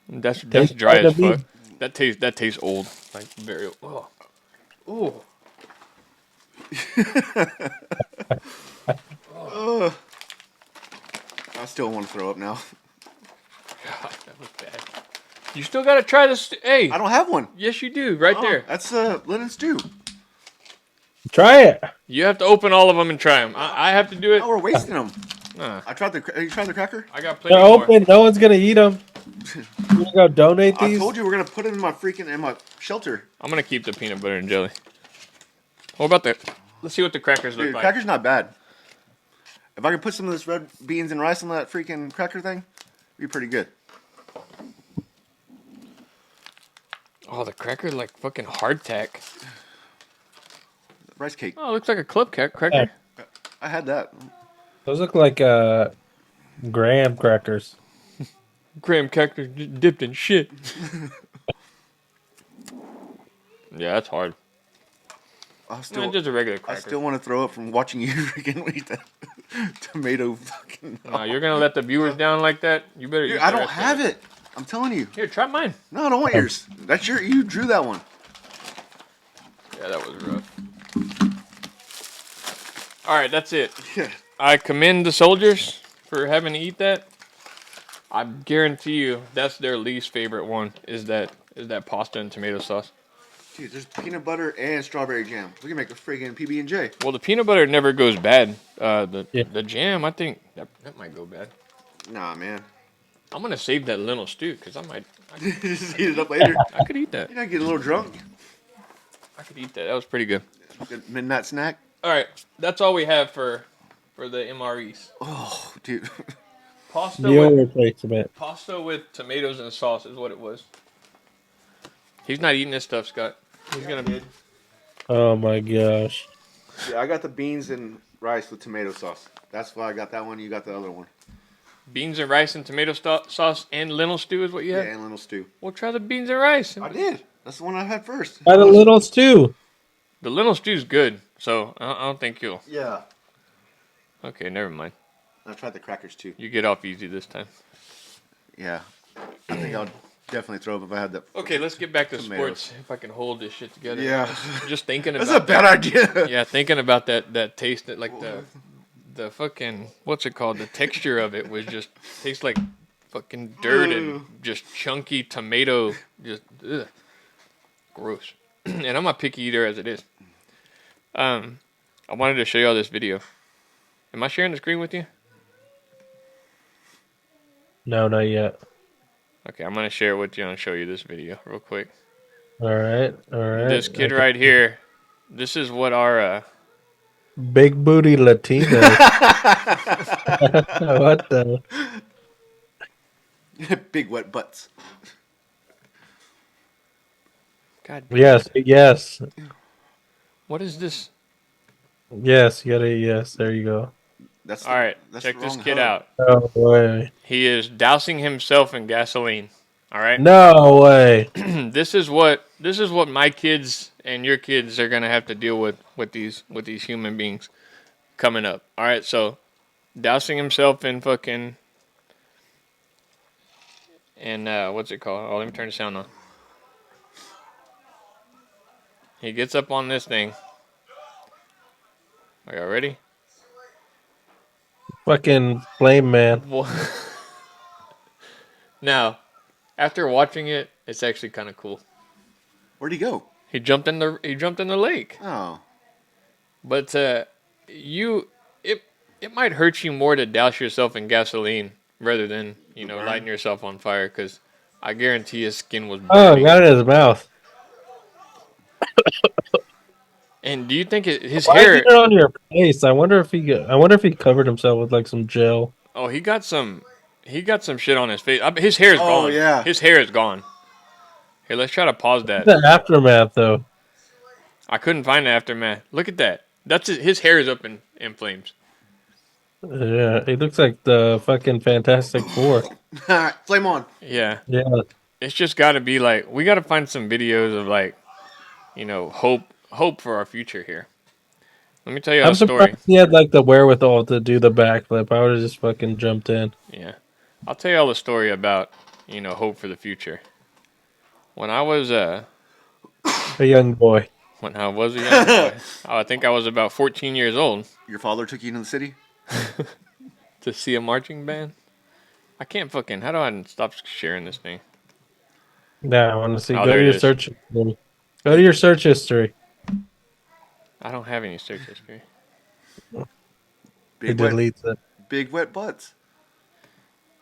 That's Tastes dry like as the fuck. That tastes old. Like very old. Oh. I still want to throw up now. God, that was bad. You still gotta try this. Hey. I don't have one. Yes, you do. Right there. That's linen stew. Try it. You have to open all of them and try them. I have to do it. Oh, we're wasting them. Nah, I tried the. You tried the cracker? I got plenty They're more. open. No one's gonna eat them. You gonna go donate I these? told you we're gonna put it in my shelter. I'm gonna keep the peanut butter and jelly. What about the? Let's see what the crackers look Dude, like. cracker's not bad. If I could put some of this red beans and rice on that freaking cracker thing, it'd be pretty good. Oh, the cracker like fucking hardtack. Rice cake. Oh, it looks like a club cracker. Yeah. I had that. Those look like graham crackers. Graham cracker dipped in shit. Yeah, that's hard. I No, just a regular I cracker. still want to throw up from watching you freaking eat that tomato fucking. Nah, you're gonna let the viewers down like that? You better. Dude, eat I the don't rest of have it. I'm telling you. Here, try mine. No, I don't want yours. That's you drew that one. Yeah, that was rough. All right, that's it. Yeah. I commend the soldiers for having to eat that. I guarantee you, that's their least favorite one. Is that pasta and tomato sauce? Dude, there's peanut butter and strawberry jam. We can make a freaking PB and J. Well, the peanut butter never goes bad. The Yeah. jam, I think that might go bad. Nah, man. I'm gonna save that lentil stew because I Just heat it up later. could eat that. You know, get a little drunk. I could eat that. That was pretty good. Good midnight snack. All right, that's all we have for the MREs. Oh, dude. Meal replacement. Pasta with tomatoes and sauce is what it was. He's not eating this stuff, Scott. He's gonna. Oh my gosh. Yeah, I got the beans and rice with tomato sauce. That's why I got that one. You got the other one. Beans and rice and tomato sauce and lentil stew is what you Yeah, have? and lentil stew. Well, try the beans and rice. I did. That's the one I had first. Got a little stew. The lentil stew's good, so I don't think you'll. Yeah. Okay, never mind. I tried the crackers too. You get off easy this time. Yeah. I think I would definitely throw up if I had that. Okay, let's get back to Tomatoes. sports. If I can hold this shit together. Yeah. Just thinking about That's a bad idea. Yeah, thinking about that taste, that like the fucking, what's it called? The texture of it was just tastes like fucking dirt and just chunky tomato, just ugh, gross. And I'm a picky eater as it is. I wanted to show y'all this video. Am I sharing the screen with you? No, not yet. Okay, I'm gonna share it with you and show you this video real quick. All right. This kid right here, this is what our Big booty Latino. What the? Big wet butts. God damn, Yes. what is this? Yes, you gotta, yes, there you go. That's All right, that's check the this wrong kid hug. out. No way. He is dousing himself in gasoline. All right. No way. This is what my kids and your kids are gonna have to deal with these human beings coming up. All right, so dousing himself in fucking and what's it called? Oh, let me turn the sound on. He gets up on this thing. Are y'all ready? Fucking flame man. Now, after watching it, it's actually kind of cool. Where'd he go? He jumped in the lake. Oh. But it might hurt you more to douse yourself in gasoline rather than, Burn. lighting yourself on fire, because I guarantee his skin was Oh, burning. got it in his mouth. And do you think his Why hair? is it on your face? I wonder if he covered himself with like some gel. Oh, he got some shit on his face. His hair is Oh, gone. yeah. His hair is gone. Here, let's try to pause that. The aftermath, though. I couldn't find the aftermath. Look at that. That's his hair is up in flames. Yeah, he looks like the fucking Fantastic Four. Flame on. Yeah. Yeah, It's just got to be like, we got to find some videos of like, hope for our future here. Let me tell you I'm a story. surprised he had like the wherewithal to do the backflip. I would have just fucking jumped in. Yeah. I'll tell you all a story about, hope for the future. When I was A young boy. a young boy, I think I was about 14 years old, Your father took you to the city? to see a marching band. I can't fucking, how do I stop sharing this thing? Nah, I want to see. Oh, Go there to it your is. search history. Go to your search history. I don't have any search history. He Big wet, deletes it. big wet butts.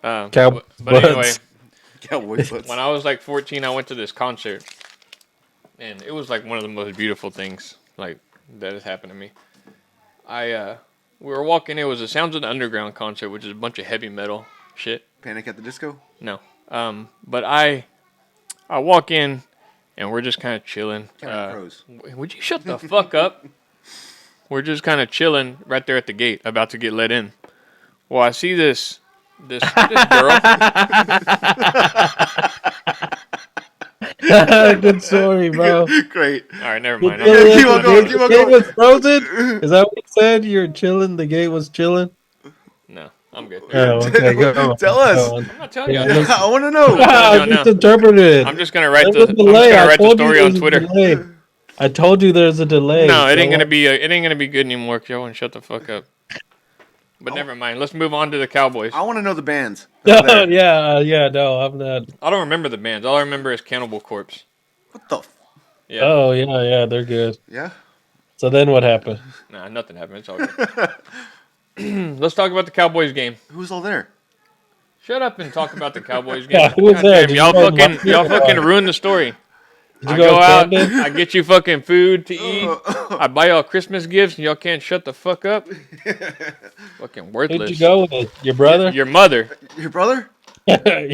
Cow But anyway, butts. Cowboy butts. when I was like 14, I went to this concert, and it was like one of the most beautiful things like that has happened to me. We were walking. It was a Sounds of the Underground concert, which is a bunch of heavy metal shit. Panic at the Disco? No, but I walk in, and we're just kind of chilling. Counting Crows. Would you shut the fuck up? We're just kind of chilling right there at the gate, about to get let in. Well, I see this girl. Good story, bro. Great. All right, never The mind. Keep on going, keep on gate going. was frozen? Is that what you said? You're chilling, the gate was chilling? No, I'm good. Oh, okay, go on. Tell us. Go on. I'm not telling you. Yeah, I want to know. I no. just interpreted. I'm just gonna write There's the a delay. I told you story on there's a Twitter. delay. I told you there's a delay. No, it ain't So- gonna be good anymore. Y'all want to shut the fuck up. But never mind. Let's move on to the Cowboys. I want to know the bands. that are there. yeah, no, I'm not. I don't remember the bands. All I remember is Cannibal Corpse. What the? Yeah. Oh, yeah, they're good. Yeah. So then what happened? Nah, nothing happened. It's all good. Let's talk about the Cowboys game. Who was all there? Shut up and talk about the Cowboys game. Yeah, who was God there? damn, Did y'all you go y'all fucking ruined the story. Did you I go go out, Camden? I get you fucking food to eat. I buy y'all Christmas gifts, and y'all can't shut the fuck up. Fucking worthless. Who'd you go with? Your brother? Your mother. Your brother?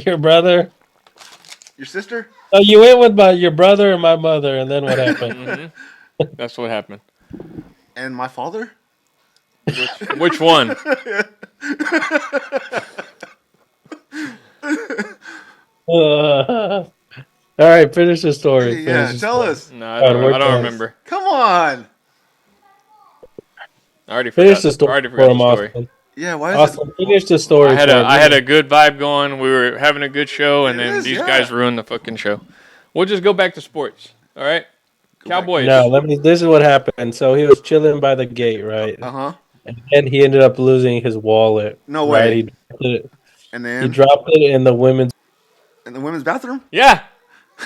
Your brother? Your sister? Oh, you went with your brother and my mother, and then what happened? That's what happened. And my father? Which one? All right, finish the story. Yeah, Finish the tell story. us. No, God, we're I don't done. remember. Come on. I already Finish forgot. the I story already for forgot him, the story. Austin. Yeah, why is Austin, finish the story. I had for a him. I had a good vibe going. We were having a good show, and It then is, these yeah. guys ruined the fucking show. We'll just go back to sports. All right, Cowboys. No, this is what happened. So he was chilling by the gate, right? Uh-huh. And then he ended up losing his wallet. No right? way. He And then dropped it in the women's. in the women's bathroom? Yeah,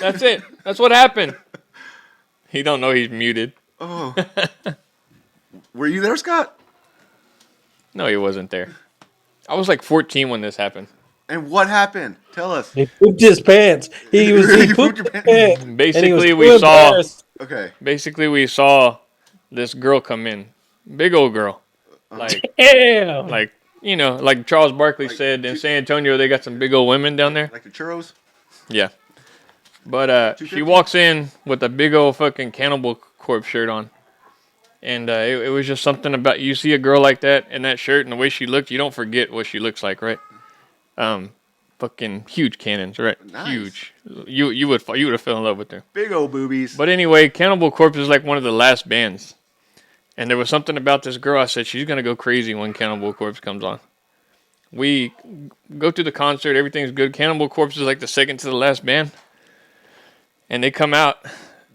that's it. That's what happened. He don't know he's muted. Oh. Were you there, Scott? No, he wasn't there. I was like 14 when this happened. And what happened? Tell us. He pooped his pants. He You pooped pooped your his pants? pants. And he was Basically, too we saw. embarrassed. Okay. Basically, we saw this girl come in, big old girl, like Damn. like Charles Barkley said in San Antonio, they got some big old women down there. Like the churros? Yeah, but she 250? walks in with a big old fucking Cannibal Corpse shirt on, and it was just something about you see a girl like that in that shirt and the way she looked, you don't forget what she looks like, right? Fucking huge cannons, right? Nice. Huge. You would have fell in love with her. Big old boobies. But anyway, Cannibal Corpse is like one of the last bands. And there was something about this girl. I said, she's going to go crazy when Cannibal Corpse comes on. We go to the concert. Everything's good. Cannibal Corpse is like the second to the last band. And they come out.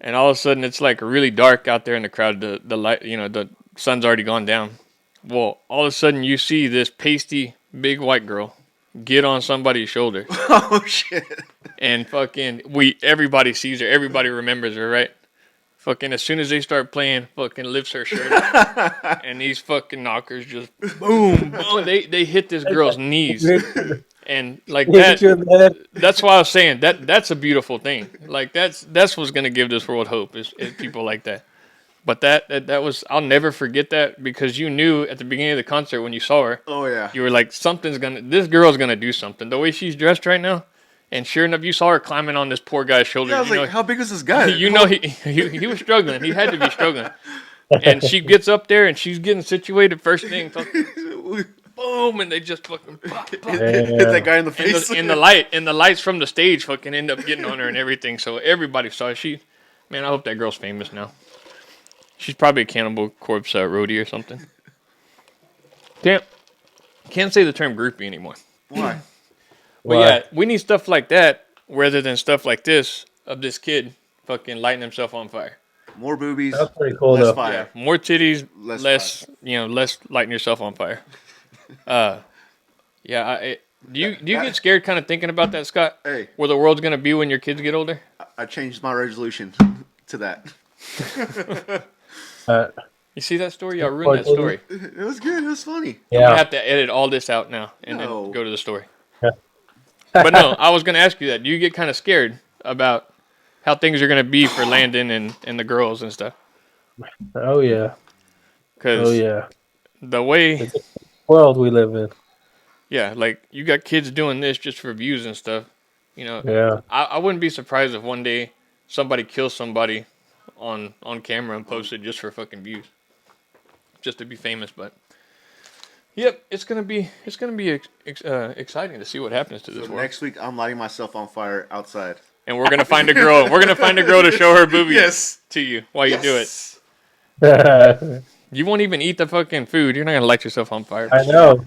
And all of a sudden, it's like really dark out there in the crowd. The light, the sun's already gone down. Well, all of a sudden, you see this pasty, big white girl get on somebody's shoulder. Oh, shit. And fucking, everybody sees her. Everybody remembers her, right? Fucking, as soon as they start playing, fucking lifts her shirt up. And these fucking knockers just boom, boom. They hit this girl's knees. And like Hit you in the head. that's why I was saying that's a beautiful thing. Like that's what's gonna give this world hope is people like that. But that was, I'll never forget that because you knew at the beginning of the concert when you saw her, Oh, yeah. you were like, this girl's gonna do something. The way she's dressed right now, and sure enough, you saw her climbing on this poor guy's shoulder. Yeah, I was you like, know, how big is this guy? you know he was struggling. He had to be struggling. And she gets up there and she's getting situated first thing, fucking boom, and they just fucking pop, pop. Hit that guy in the face. And the lights from the stage fucking end up getting on her and everything. So everybody saw it. Man, I hope that girl's famous now. She's probably a Cannibal Corpse roadie or something. Can't say the term groupie anymore. Why? But yeah, we need stuff like that rather than stuff like this of this kid fucking lighting himself on fire. More boobies. That's pretty cool, less though. fire. Yeah, more titties, Less less lighting yourself on fire. Yeah. Do you get scared kind of thinking about that, Scott? Hey. Where the world's gonna be when your kids get older? I changed my resolution to that. You see that story? Y'all ruined that story. It was good. It was funny. I'm gonna Yeah. have to edit all this out now and No. then go to the story. But no, I was gonna ask you that. Do you get kind of scared about how things are gonna be for Landon and the girls and stuff? Oh yeah. Because Oh yeah. the way, World we live in. yeah, like you got kids doing this just for views and stuff. You know, Yeah. I wouldn't be surprised if one day somebody kills somebody on camera and posts it just for fucking views, just to be famous. But yep, it's gonna be exciting to see what happens to this So world. next week, I'm lighting myself on fire outside. And we're gonna find a girl. We're gonna find a girl to show her boobies Yes. to you while you do it. Yes. You won't even eat the fucking food. You're not gonna light yourself on fire. I know.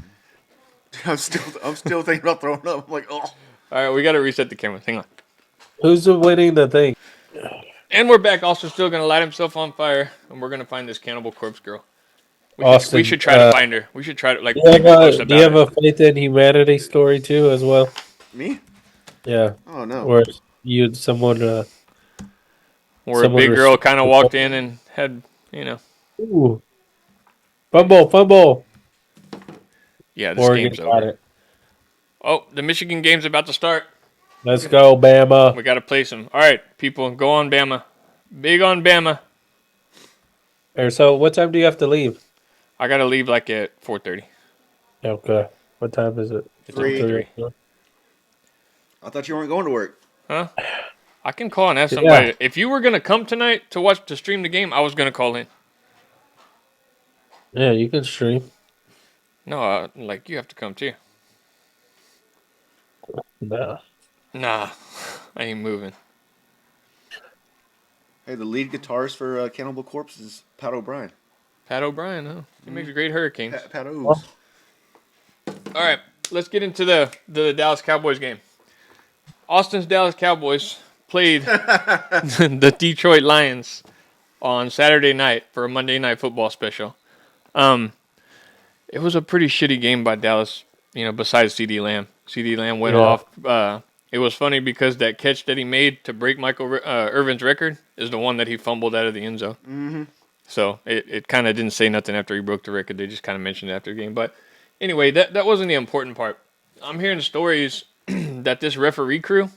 I'm still thinking about throwing up. I'm like, oh. All right, we gotta reset the cameras. Hang on. Who's winning the thing? And we're back. Also, still gonna light himself on fire, and we're gonna find this Cannibal Corpse girl. Austin, We should try to find her. We should try to like. Do you post have, do you have about a faith in humanity story too, as well? Me? Yeah. Oh, no. Or someone. her. Where a someone big girl res- kind of walked in and had, Ooh. Fumble. yeah, this Oregon game's got over. it. Oh, the Michigan game's about to start. Let's go, Bama. We gotta play some. All right, people, go on Bama. Big on Bama. So, what time do you have to leave? I gotta leave like at 4:30. Okay. What time is it? It's 3. 3. I thought you weren't going to work. Huh? I can call and ask somebody. If you were gonna come tonight to stream the game, I was gonna call in. Yeah, you can stream. No, like you have to come too. Nah. Nah, I ain't moving. Hey, the lead guitarist for Cannibal Corpse is Pat O'Brien. Pat O'Brien, huh? He makes a great hurricane. Pat O's. All right, let's get into the Dallas Cowboys game. Austin's Dallas Cowboys played the Detroit Lions on Saturday night for a Monday Night Football special. It was a pretty shitty game by Dallas, besides CD Lamb. CD Lamb went off. It was funny because that catch that he made to break Michael Irvin's record is the one that he fumbled out of the end zone. Mm-hmm. So it kind of didn't say nothing after he broke the record. They just kind of mentioned it after the game. But anyway, that wasn't the important part. I'm hearing stories that this referee crew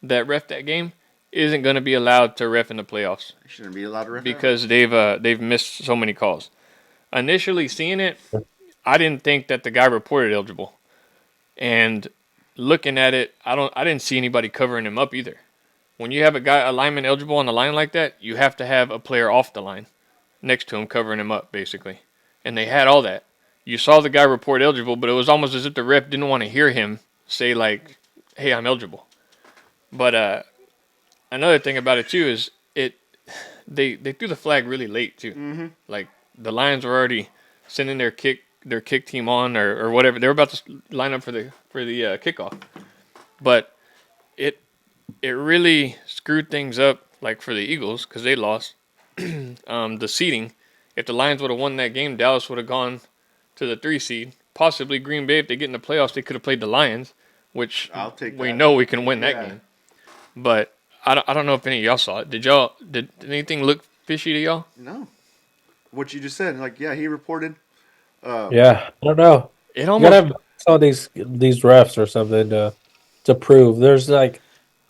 that ref that game isn't going to be allowed to ref in the playoffs. They shouldn't be allowed to ref because they've missed so many calls. Initially seeing it, I didn't think that the guy reported eligible, and looking at it, I didn't see anybody covering him up either. When you have a lineman eligible on the line like that, you have to have a player off the line next to him covering him up, basically. And they had all that. You saw the guy report eligible, but it was almost as if the ref didn't want to hear him say, like, hey, I'm eligible. But another thing about it, too, is they threw the flag really late, too. Mm-hmm. Like, the Lions were already sending their kick team on or whatever. They were about to line up for the kickoff. But it really screwed things up, like, for the Eagles, because they lost. The seeding. If the Lions would have won that game, Dallas would have gone to the 3 seed. Possibly Green Bay, if they get in the playoffs, they could have played the Lions, which we know we can win that game. But I don't know if any of y'all saw it. Did anything look fishy to y'all? No. What you just said, like, yeah, he reported. I don't know. It You almost gotta have some of these refs or something to prove. There's like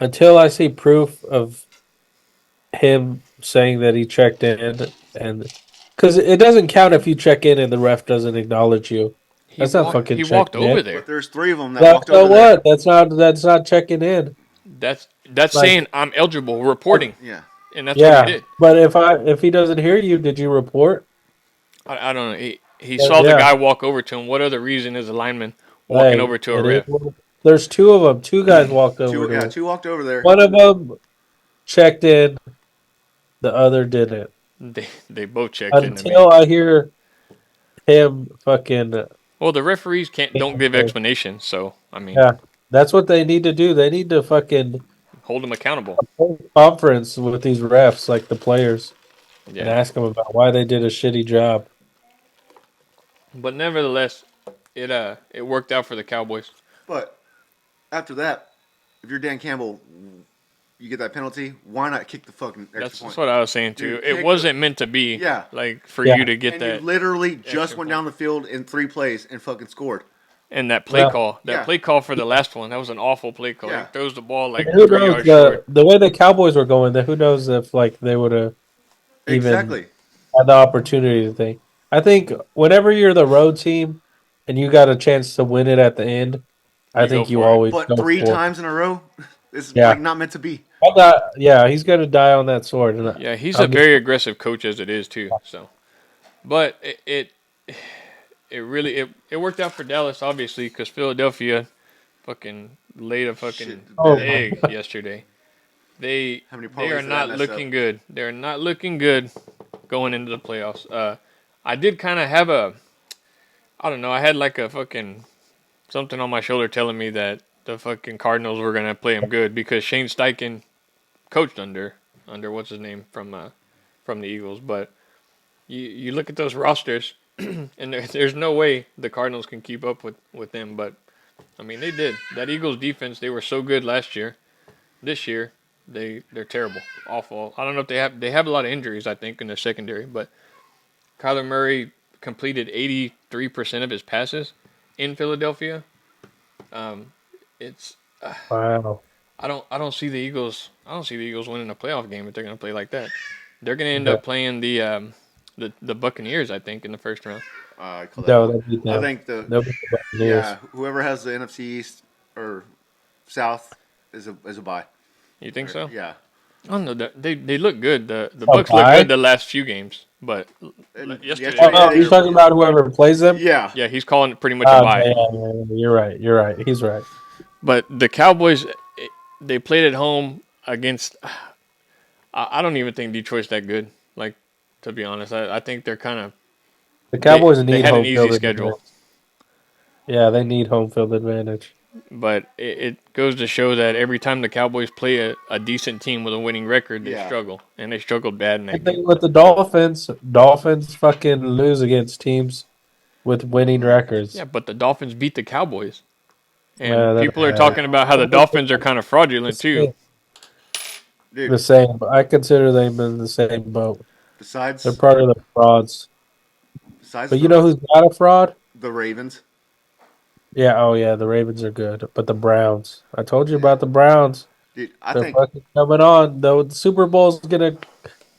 until I see proof of him saying that he checked in, and because it doesn't count if you check in and the ref doesn't acknowledge you. That's not fucking he walked checking over in. there. But there's 3 of them that That's walked so over there. what? That's not checking in. That's Like- saying I'm eligible, reporting, Yeah. and that's what he did. But if he doesn't hear you, did you report? I don't know. He saw the guy walk over to him. What other reason is a lineman walking over to a ref? There's 2 of them. 2 guys walked over. to him. 2 walked over there. One of them checked in. The other didn't. They both checked in. Until I hear him fucking. Well, the referees don't give explanations, so I mean, Yeah, that's what they need to do. They need to fucking hold them accountable. hold a conference with these refs, like the players, and Yeah, ask them about why they did a shitty job. but nevertheless, it worked out for the Cowboys. But after that, if you're Dan Campbell, you get that penalty. Why not kick the fucking extra point? That's what I was saying too. Dude, It wasn't meant to be. Yeah. Like for you to get And that. you literally just extra went point. down the field in 3 plays and fucking scored. And that play Yeah. call, play call for the last one, that was an awful play call. Yeah. He throws the ball like Who 3 knows yards short. the way the Cowboys were going? Who knows if like they would have even Exactly. had the opportunity to think. I think whenever you're the road team and you got a chance to win it at the end, I You think go you for it. always But go 3 for it. times in a row is Yeah. like not meant to be. He's gonna die on that sword. And Yeah, he's I'll a very aggressive coach as it is too. So, but it really worked out for Dallas obviously because Philadelphia fucking laid a fucking Shit. Oh, my egg yesterday. They How many they parlays are did I not mess looking up? good. They're not looking good going into the playoffs. I did kind of have I don't know. I had like a fucking something on my shoulder telling me that the fucking Cardinals were gonna play them good because Shane Steichen coached under what's his name from the Eagles. But you look at those rosters, and there's no way the Cardinals can keep up with them. But I mean, they did. That Eagles defense, they were so good last year. This year, they're terrible, awful. I don't know if they have a lot of injuries. I think in their secondary, but Kyler Murray completed 83% of his passes in Philadelphia. It's wow. I don't see the Eagles. I don't see the Eagles winning a playoff game if they're going to play like that. They're going to end up playing the Buccaneers, I think, in the first round. I call that No, one. that'd be I them. think the They'll beat the Buccaneers. whoever has the NFC East or South is a bye. You think so? Yeah. I don't know. They look good. The A Bucks look bye? good the last few games, but And yesterday. Oh, you're talking about whoever plays them? Yeah. Yeah, he's calling it pretty much a bye. Yeah, you're right. You're right. He's right. But the Cowboys, they played at home against. I don't even think Detroit's that good. Like, to be honest, I think they're kind of. The Cowboys they need had home an easy field schedule. advantage. Yeah, they need home field advantage. But it goes to show that every time the Cowboys play a decent team with a winning record, they Yeah. struggle, and they struggled bad in The that game. thing with the Dolphins fucking lose against teams with winning Yeah, records. but the Dolphins beat the Cowboys, and Well, people are talking about how the Dolphins are kind of fraudulent too. the Dude, same. I consider them in the same boat. They're besides part of the frauds. besides But you know who's not a fraud? the Ravens, Yeah, oh yeah, the Ravens are good, but the Browns. I told you yeah, about the Browns. dude, I They're think fucking coming on. Though the Super Bowl's gonna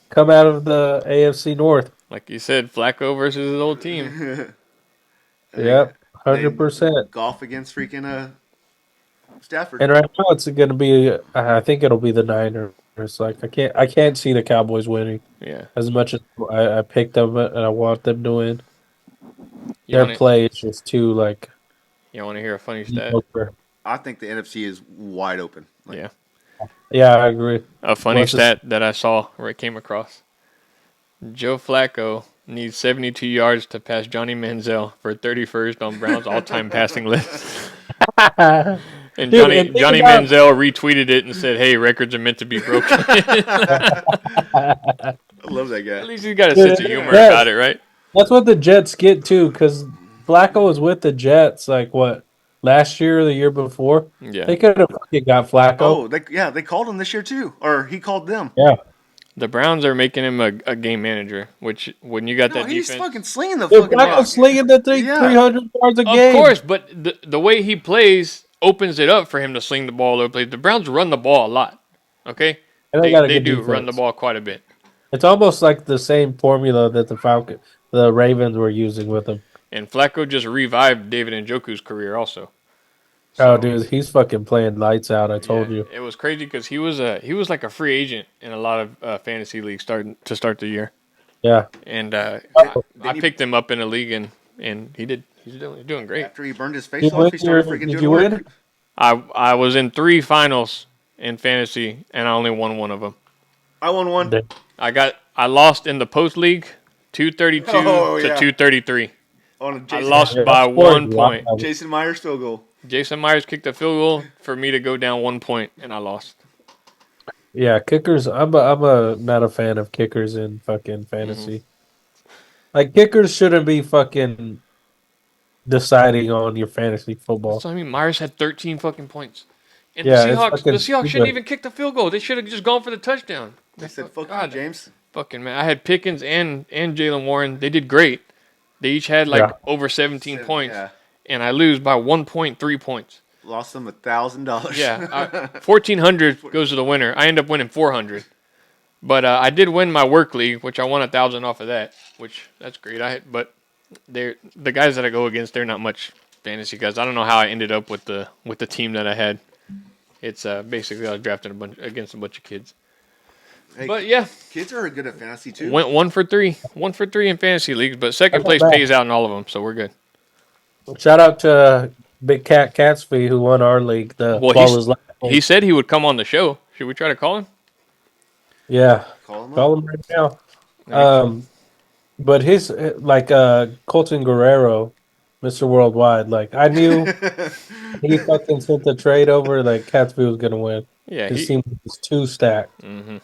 come out of the AFC North. Like you said, Flacco versus his old team. and Yep, they 100%. golf against freaking Stafford. And right now it's gonna be. I think it'll be the Niners. Like I can't see the Cowboys winning Yeah, as much as I picked them and I want them to win. you Their want to play is just too like you want to hear a funny stat? mediocre. I think the NFC is wide open. Like, Yeah, Yeah, I agree. a funny What's this? stat that I saw or it came across. Joe Flacco needs 72 yards to pass Johnny Manziel for 31st on Brown's all-time passing list. And Dude, and think Johnny about Manziel retweeted it and said, "Hey, records are meant to be broken." I love that At guy. least he's got a sense Dude, of humor yes, about it, right? that's what the Jets get too. Because Flacco was with the Jets like what last year or the year before. Yeah. They could have fucking got Flacco. Oh, they called him this year too, or he called them. Yeah, The Browns are making him a game manager, which when you got No, that he's defense, fucking slinging the dude, fucking Flacco's rock. slinging the three Yeah, hundred yards a of game. course, but the way he plays opens it up for him to sling the ball or play. The Browns run the ball a lot. Okay, And they got a they good do run the defense. ball quite a bit. It's almost like the same formula that the Ravens were using with him. And Flacco just revived David Njoku's career also. Oh, So dude, he's fucking playing lights out. I yeah, told you. it was crazy because he was like a free agent in a lot of fantasy leagues starting to start the year. Yeah. And I Didn't he, picked him up in a league and he's doing great. after he burned his Did face you off, win he started your, freaking did doing you work. win? I was in 3 finals in fantasy and I only won one of them. I won one. I lost in the post league 232 Oh, to yeah. 233. On a I Jason, lost Yeah, by I scored 1 a lot. point. Jason Myers field goal. Jason Myers kicked a field goal for me to go down 1 point and I lost. Yeah, kickers. I'm not a fan of kickers in fucking Hmm. fantasy. Like kickers shouldn't be fucking deciding on your fantasy That's football. what I mean. Myers had 13 fucking points. And Yeah, it's The fucking Seahawks shouldn't stupid. even kick the field goal. They should have just gone for the touchdown. They said, "Fuck you, God, James." fucking man. I had Pickens and Jalen Warren. They did great. They each had like Yeah, over 17 points, Yeah, and I lose by 1.3 points. lost them $1,000. Yeah, 1,400 goes to the winner. I end up winning 400. But I did win my work league, which I won 1,000 off of that, which that's great. But the guys that I go against, they're not much fantasy guys. I don't know how I ended up with the team that I had. It's basically I was drafting against a bunch of kids. Hey, But yeah, kids are good at fantasy too. went 1 for 3 in fantasy leagues, but second that's not place bad. pays out in all of them, so we're good. Shout out to Big Cat Catsby who won our league. The Well, ball is last he said he would come on the show. Should we try to call him? Yeah, Call them up. call him right now. All right. But his like Colton Guerrero, Mr. Worldwide. Like I knew he fucking sent the trade over. Like Catsby was gonna win. Yeah, His team was 2 stacked. Mm-hmm.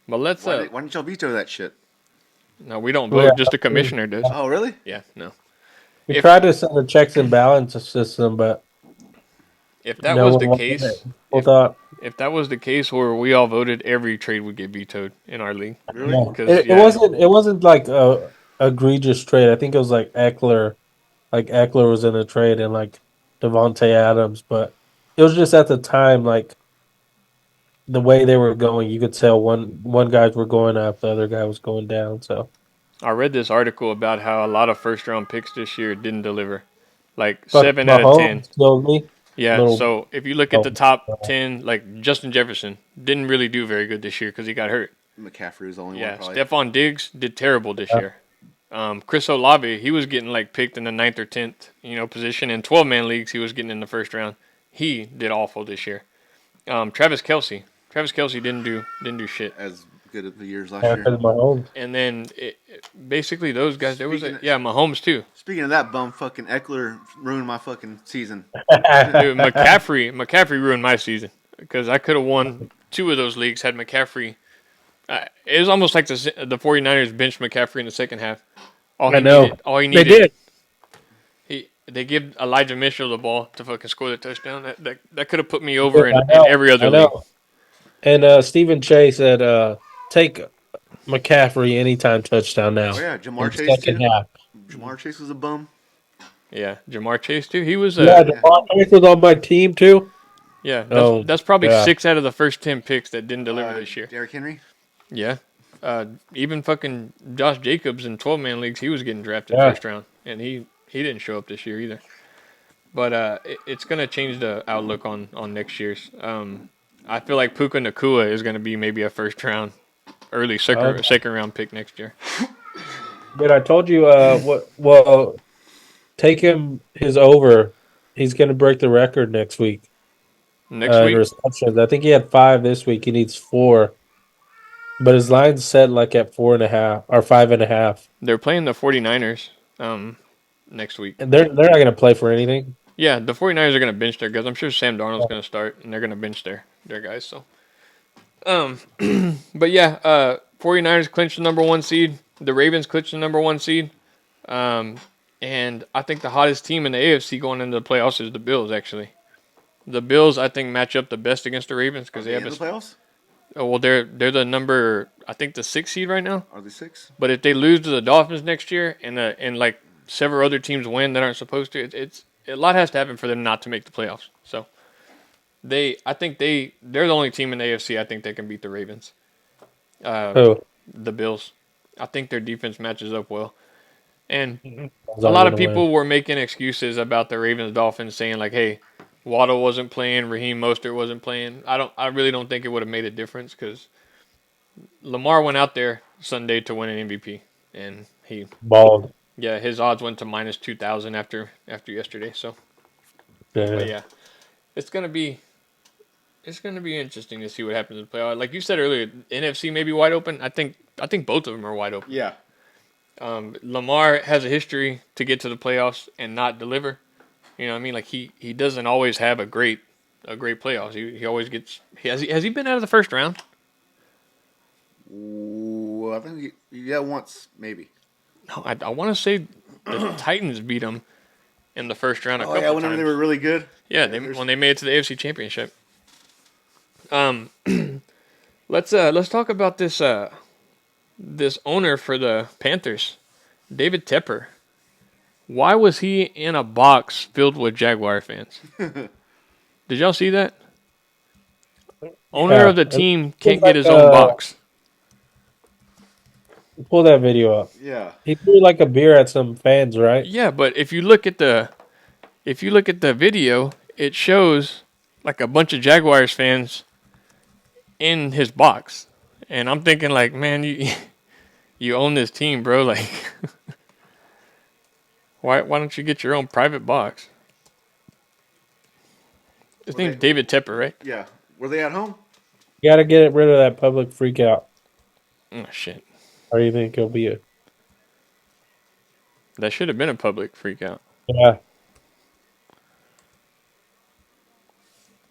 But let's Why didn't y'all veto that shit? no, we don't Yeah. vote. Just the commissioner does. Oh, really? Yeah, no. We If tried to set a checks and balance system, but if that no was one the wanted it. case, People thought if that was the case where we all voted, every trade would get vetoed in our league. Really? yeah. 'Cause, It yeah. wasn't like a egregious trade. I think it was like Eckler. Like Eckler was in a trade and like Devontae Adams, but it was just at the time like the way they were going, you could tell one guys were going up, the other guy was going down. So I read this article about how a lot of first round picks this year didn't deliver. Like fuck 7 out of 10. Mahomes killed me. Yeah, Little so if you look at the top 10, like Justin Jefferson didn't really do very good this year because he got hurt. McCaffrey was the only Yeah, one, probably. Stephon Diggs did terrible this Yeah. year. Chris Olave, he was getting like picked in the 9th or 10th, position. In 12-man leagues, he was getting in the first round. He did awful this year. Travis Kelsey didn't do shit. As good at the years last Yeah, year. because Mahomes. And then basically those guys. There was Speaking Mahomes too. Speaking of that bum, fucking Eckler ruined my fucking season. Dude, McCaffrey ruined my season because I could have won 2 of those leagues had McCaffrey. It was almost like the 49ers benched McCaffrey in the second half. I know. All he They needed. did. They give Elijah Mitchell the ball to fucking score the touchdown. That could have put me over in I know. every other I league. know. And Stephen Chase said, take McCaffrey anytime touchdown now. Oh yeah, in Jamar the Chase second too. half. Jamar Chase was a bum. Yeah, Jamar Chase too. He was Yeah, Jamar Chase was on my team too. That's probably yeah. 6 out of the first 10 picks that didn't deliver this year. Derrick Henry. Yeah. Even fucking Josh Jacobs in 12-man leagues, he was getting drafted Yeah. first round, and he didn't show up this year either. But it's gonna change the outlook on next year's. I feel like Puka Nacua is gonna be maybe a first round, early second round pick next year. But I told you, take him his over. He's going to break the record next week. Next In week, receptions. I think he had 5 this week. He needs 4. But his line's set like at 4.5 or 5.5. they're playing the 49ers next week. And they're not going to play for anything. Yeah, the 49ers are gonna bench their guys. I'm sure Sam Darnold's gonna start, and they're gonna bench their guys. So, but yeah, 49ers clinched the number 1 seed. The Ravens clinched the number 1 seed. And I think the hottest team in the AFC going into the playoffs is the Bills. Actually, the Bills I think match up the best against the Ravens because they have in the playoffs. Oh well, they're the number I think the 6th seed right now. Are they 6? But if they lose to the Dolphins next year and like several other teams win that aren't supposed to, it's a lot has to happen for them not to make the playoffs. So I think they're the only team in the AFC I think they can beat the Ravens. Who? The Bills. I think their defense matches up well. And A a lot of people were making excuses about the Ravens Dolphins saying like, hey, Waddle wasn't playing, Raheem Mostert wasn't playing. I really don't think it would have made a difference because Lamar went out there Sunday to win an MVP and he bald. Yeah, his odds went to minus 2,000 after yesterday. So, but yeah, it's gonna be interesting to see what happens in the playoff. Like you said earlier, NFC may be wide open. I think both of them are wide open. Yeah. Lamar has a history to get to the playoffs and not deliver. You know what I mean? Like he doesn't always have a great playoffs. He always gets. Has he been out of the first round? Ooh, I think once maybe. No, I want to say the Titans beat him in the first round a couple whenever times. they were really good. Yeah, when they made it to the AFC Championship. Let's talk about this owner for the Panthers, David Tepper. Why was he in a box filled with Jaguar fans? Did y'all see that? Owner of the team can't get his own box. Pull that video up. Yeah. He threw like a beer at some fans, right? Yeah, but if you look at the video, it shows like a bunch of Jaguars fans in his box. And I'm thinking like, man, you own this team, bro. Like why don't you get your own private box? His name's David Tepper, right? Yeah. Were they at home? You got to get rid of that public freak out. Oh shit. Or you think it'll be That should have been a public freak out. Yeah.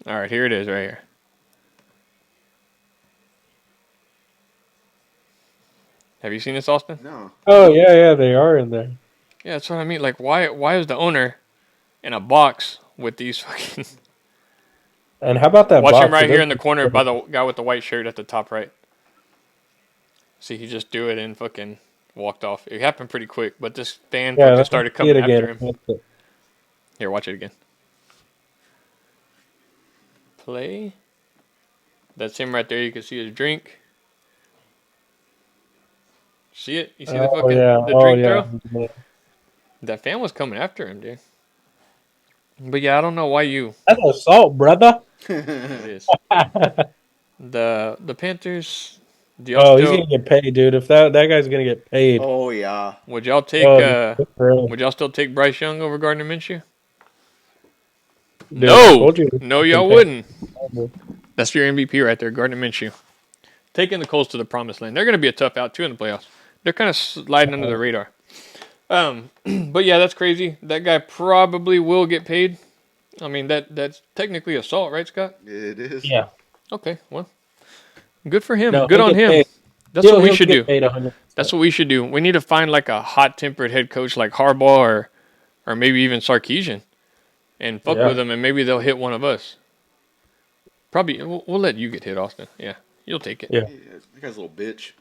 All right, here it is right here. Have you seen this, Austin? No. Oh, yeah, they are in there. Yeah, that's what I mean. Like, why is the owner in a box with these fucking... And how about that Watch box? him right here in the corner by the guy with the white shirt at the top right. See, he just do it and fucking walked off. It happened pretty quick, but this fan fucking started coming after him. Here, watch it again. Play. That's him right there. You can see his drink. See it? You see the fucking the drink throw? Yeah. That fan was coming after him, dude. But yeah, I don't know why you. That's assault, brother. It is. The Panthers. He's gonna get paid, dude. If that guy's gonna get paid. Oh yeah. Would y'all take? Would y'all still take Bryce Young over Gardner Minshew? Dude, No, y'all wouldn't. That's your MVP right there, Gardner Minshew. taking the Colts to the promised land. They're going to be a tough out too in the playoffs. They're kind of sliding under the radar. But yeah, that's crazy. That guy probably will get paid. I mean, that's technically assault, right, Scott? It is. Yeah. Okay, well, good for him. No, Good he'll on get him. paid. That's what we He'll should get do. paid 100%. That's what we should do. We need to find like a hot-tempered head coach like Harbaugh or maybe even Sarkisian and fuck Yeah. with them, and maybe they'll hit one of us. Probably, we'll let you get hit, Austin. Yeah, you'll take it. Yeah. Yeah, that guy's a little bitch.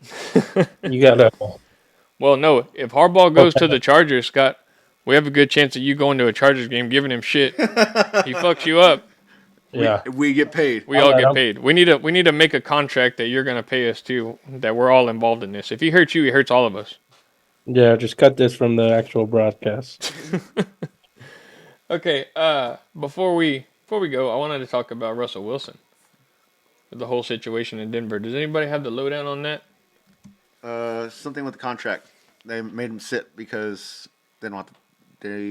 You gotta. Well, no, if Harbaugh goes to the Chargers, Scott, we have a good chance of you going to a Chargers game, giving him shit. He fucks you up. Yeah. We get paid. We all let get him. paid. We need to make a contract that you're gonna pay us too. That we're all involved in this. If he hurts you, he hurts all of us. Yeah. Just cut this from the actual broadcast. Okay. Before we go, I wanted to talk about Russell Wilson, the whole situation in Denver. Does anybody have the lowdown on that? Something with the contract. They made him sit because they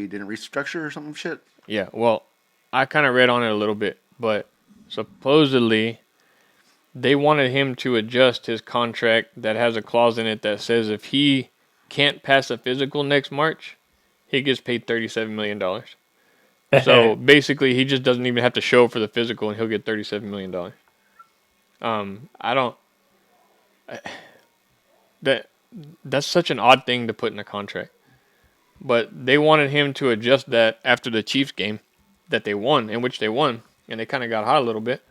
didn't restructure or something shit. Yeah. Well, I kind of read on it a little bit, but supposedly they wanted him to adjust his contract that has a clause in it that says if he can't pass a physical next March, he gets paid $37 million. So basically, he just doesn't even have to show for the physical, and he'll get $37 million. That's such an odd thing to put in a contract. But they wanted him to adjust that after the Chiefs game that they won, in which they won, and they kind of got hot a little bit.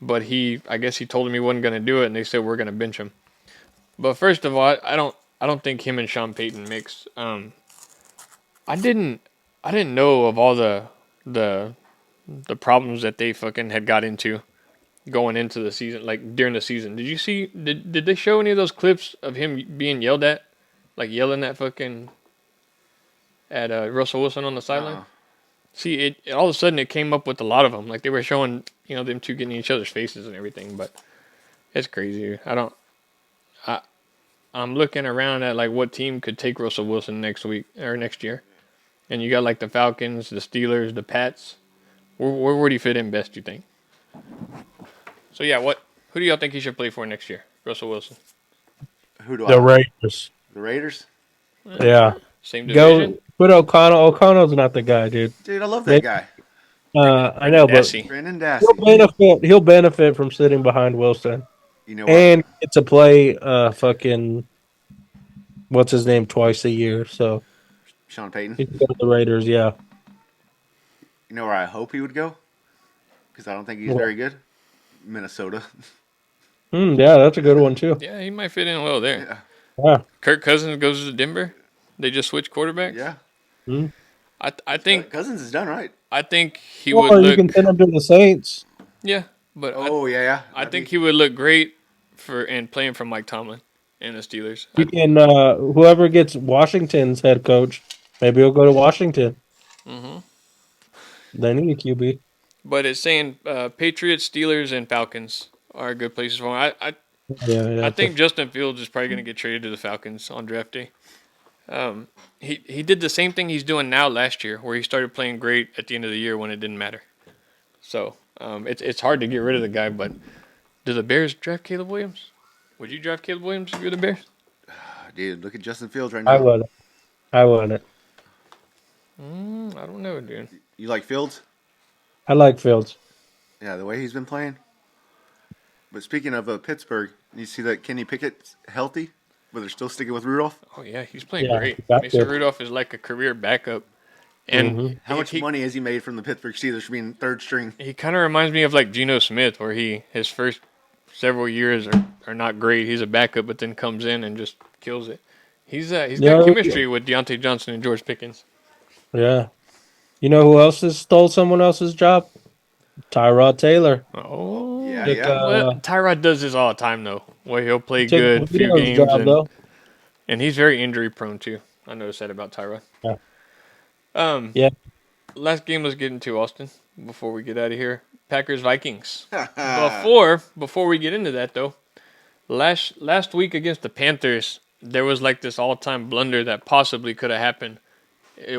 But I guess he told him he wasn't going to do it, and they said we're going to bench him. But first of all, I don't think him and Sean Payton mix. I didn't know of all the problems that they fucking had got into going into the season, like during the season. Did you see? Did they show any of those clips of him being yelled at, like yelling at fucking at Russell Wilson on the sideline? Uh-uh. See, it all of a sudden it came up with a lot of them. Like they were showing, them two getting in each other's faces and everything. But it's crazy. I'm looking around at like what team could take Russell Wilson next week or next year, and you got like the Falcons, the Steelers, the Pats. Where would he fit in best? You think? So yeah, who do y'all think he should play for next year? Russell Wilson. Who do The I? Raiders. The Raiders? Yeah. Same division. Go put O'Connell. O'Connell's not the guy, dude. Dude, I love that guy. I know, but Dassey. Brandon Dassey. he'll benefit from sitting behind Wilson. You know what? And get to play fucking what's his name twice a year, so Sean Payton. he can go to the Raiders, yeah. You know where I hope he would go? Because I don't think he's very good. Minnesota. Yeah, that's a good one too. Yeah, he might fit in well there. Yeah. Yeah. Kirk Cousins goes to Denver. They just switched quarterbacks. Yeah. I think Cousins is done right. I think he Or would you look. can send him to the Saints. Yeah, but Oh, yeah. I think he would look great and playing for Mike Tomlin and the Steelers. You can whoever gets Washington's head coach, maybe he'll go to Washington. Mm-hmm. They need a QB. But it's saying Patriots, Steelers, and Falcons are good places for him. I think Justin Fields is probably going to get traded to the Falcons on draft day. He did the same thing he's doing now last year, where he started playing great at the end of the year when it didn't matter. So it's hard to get rid of the guy. But do the Bears draft Caleb Williams? Would you draft Caleb Williams if you're the Bears? Dude, look at Justin Fields right now. I wouldn't. I don't know, dude. You like Fields? I like Fields. Yeah, the way he's been playing. But speaking of Pittsburgh, you see that Kenny Pickett's healthy, but they're still sticking with Rudolph? Oh yeah, he's playing Yeah, great. that's Mason good. Rudolph is like a career backup, and How much money has he made from the Pittsburgh Steelers for being third string? He kind of reminds me of like Geno Smith, where his first several years are not great. He's a backup, but then comes in and just kills it. He's got chemistry with Deontay Johnson and George Pickens. Yeah. You know who else has stole someone else's job? Tyrod Taylor. Oh, Yeah, Took, yeah. well, Tyrod does this all the time though, where he'll play took good a few Julio's games, job, though. and he's very injury prone too. I noticed that about Tyrod. Yeah. Yeah. Last game, let's get into Austin before we get out of here. Packers Vikings. Ah. Before we get into that though, last week against the Panthers, there was like this all-time blunder that possibly could have happened,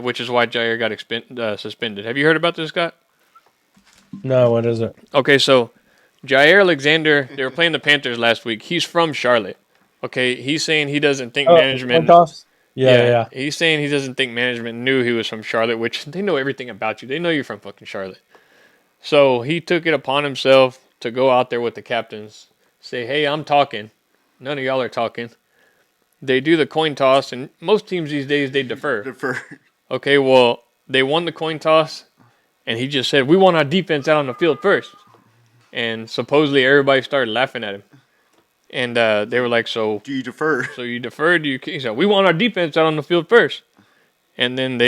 which is why Jair got suspended. Have you heard about this, Scott? No, what is it? Okay, so Jair Alexander, they were playing the Panthers last week. He's from Charlotte. Okay, he's saying he doesn't think Oh, coin management. toss? Yeah, Yeah, yeah. he's saying he doesn't think management knew he was from Charlotte, which they know everything about you. They know you're from fucking Charlotte. So he took it upon himself to go out there with the captains, say, "Hey, I'm talking. None of y'all are talking." They do the coin toss, and most teams these days they defer. Defer. Okay, well, they won the coin toss, and he just said, "We want our defense out on the field first." And supposedly everybody started laughing at him. And they were like, "So, Do you defer? so you deferred? Do you?" He said, "We want our defense out on the field first." And then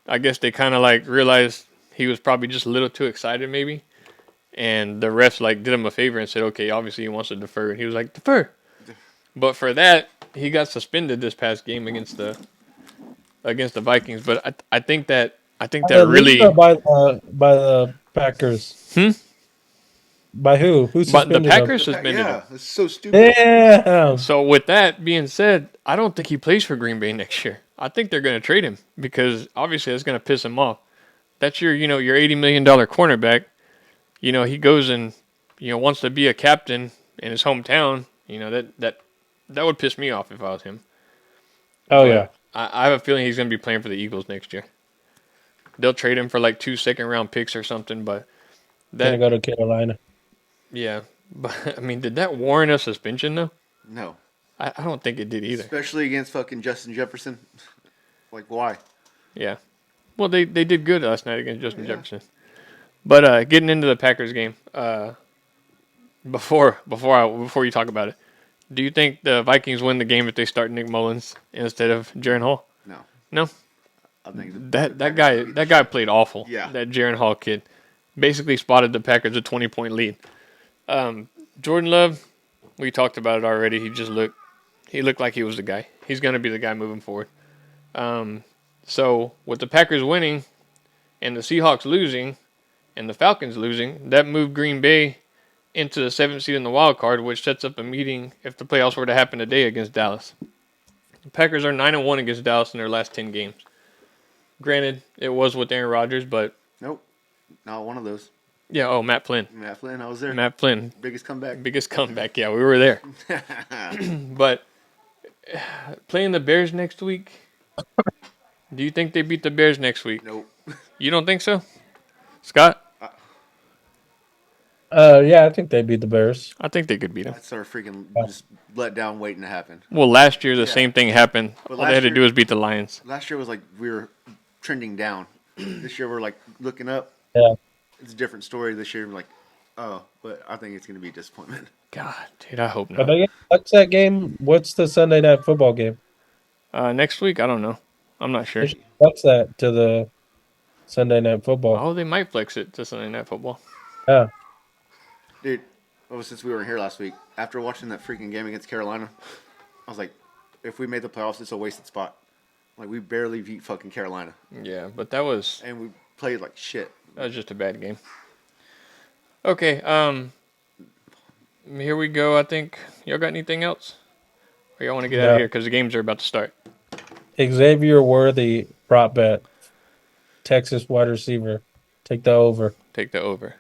I guess they kind of like realized he was probably just a little too excited, maybe. And the refs like did him a favor and said, "Okay, obviously he wants to defer." And he was like, "Defer." But for that, he got suspended this past game against the Vikings. But I think that By the league or really. by the Packers? Hmm? By who? Who But the suspended him? Packers suspended him. Yeah, it's so stupid. Damn. So with that being said, I don't think he plays for Green Bay next year. I think they're going to trade him because obviously that's going to piss him off. That's your $80 million cornerback. He goes and wants to be a captain in his hometown. That would piss me off if I was him. Oh But yeah. I have a feeling he's going to be playing for the Eagles next year. They'll trade him for like 2 second-round picks or something. But Gonna go to Carolina. yeah. But I mean, did that warrant a suspension though? No. I don't think it did either. Especially against fucking Justin Jefferson. Like, why? Yeah. Well, they did good last night against Justin Jefferson. But getting into the Packers game, before you talk about it, do you think the Vikings win the game if they start Nick Mullins instead of Jaron Hall? No. No. I think That guy played awful. Yeah. That Jaron Hall kid basically spotted the Packers a 20-point lead. Jordan Love, we talked about it already. He looked like he was the guy. He's going to be the guy moving forward. So with the Packers winning and the Seahawks losing and the Falcons losing, that moved Green Bay into the 7th seed in the wild card, which sets up a meeting if the playoffs were to happen today against Dallas. The Packers are 9-1 against Dallas in their last 10 games. Granted, it was with Aaron Rodgers, but Nope. Not one of those. yeah. Oh, Matt Flynn. Matt Flynn, I was there. Matt Flynn, Biggest comeback. biggest comeback. Yeah, we were there. But playing the Bears next week. Do you think they beat the Bears next week? Nope. You don't think so, Scott? Yeah, I think they beat the Bears. I think they could beat them. That's our freaking just let down waiting to happen. Well, last year the Yeah. same thing happened. But All they had to last do year- was beat the Lions. Last year was like we were trending down. This year we're like looking up. Yeah. It's a different story this year. We're like, oh, but I think it's going to be a disappointment. God, dude, I hope But not. what's that game? What's the Sunday night football game? Next week, I don't know. I'm not sure. They should flex that to the Sunday night football. Oh, they might flex it to Sunday Night Football. Yeah. Dude, since we were here last week, after watching that freaking game against Carolina, I was like, if we made the playoffs, it's a wasted spot. Like, we barely beat fucking Carolina. Yeah, but that was And we played like shit. just a bad game. Okay, here we go. I think y'all got anything else? Or y'all want to get out of No. here because the games are about to start? Xavier Worthy prop bet. Texas wide receiver. Take the over. Take the over.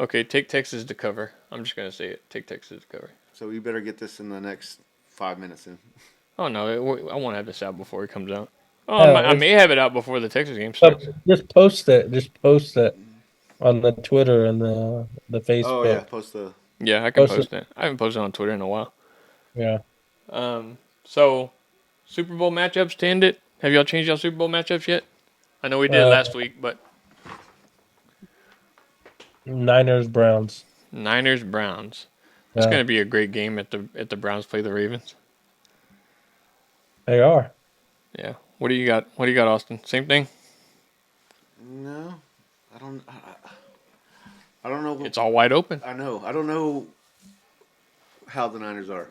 Okay, take Texas to cover. I'm just gonna say it. Take Texas to cover. So you better get this in the next 5 minutes in. Oh no, I won't have this out before it comes out. Oh, Yeah, I may have it out before the Texas game But starts. just post it. Just post it on the Twitter and the Facebook. Oh, yeah. Post the. Yeah, I can Post post that. I haven't posted on Twitter in a while. Yeah. So Super Bowl matchups to end it. Have y'all changed y'all Super Bowl matchups yet? I know we did last week, but Niners Browns. Niners Browns. It's Yeah. gonna be a great game at the Browns play the Ravens. They are. Yeah. What do you got? What do you got, Austin? Same thing. No. I don't know. It's all wide open. I know. I don't know how the Niners are.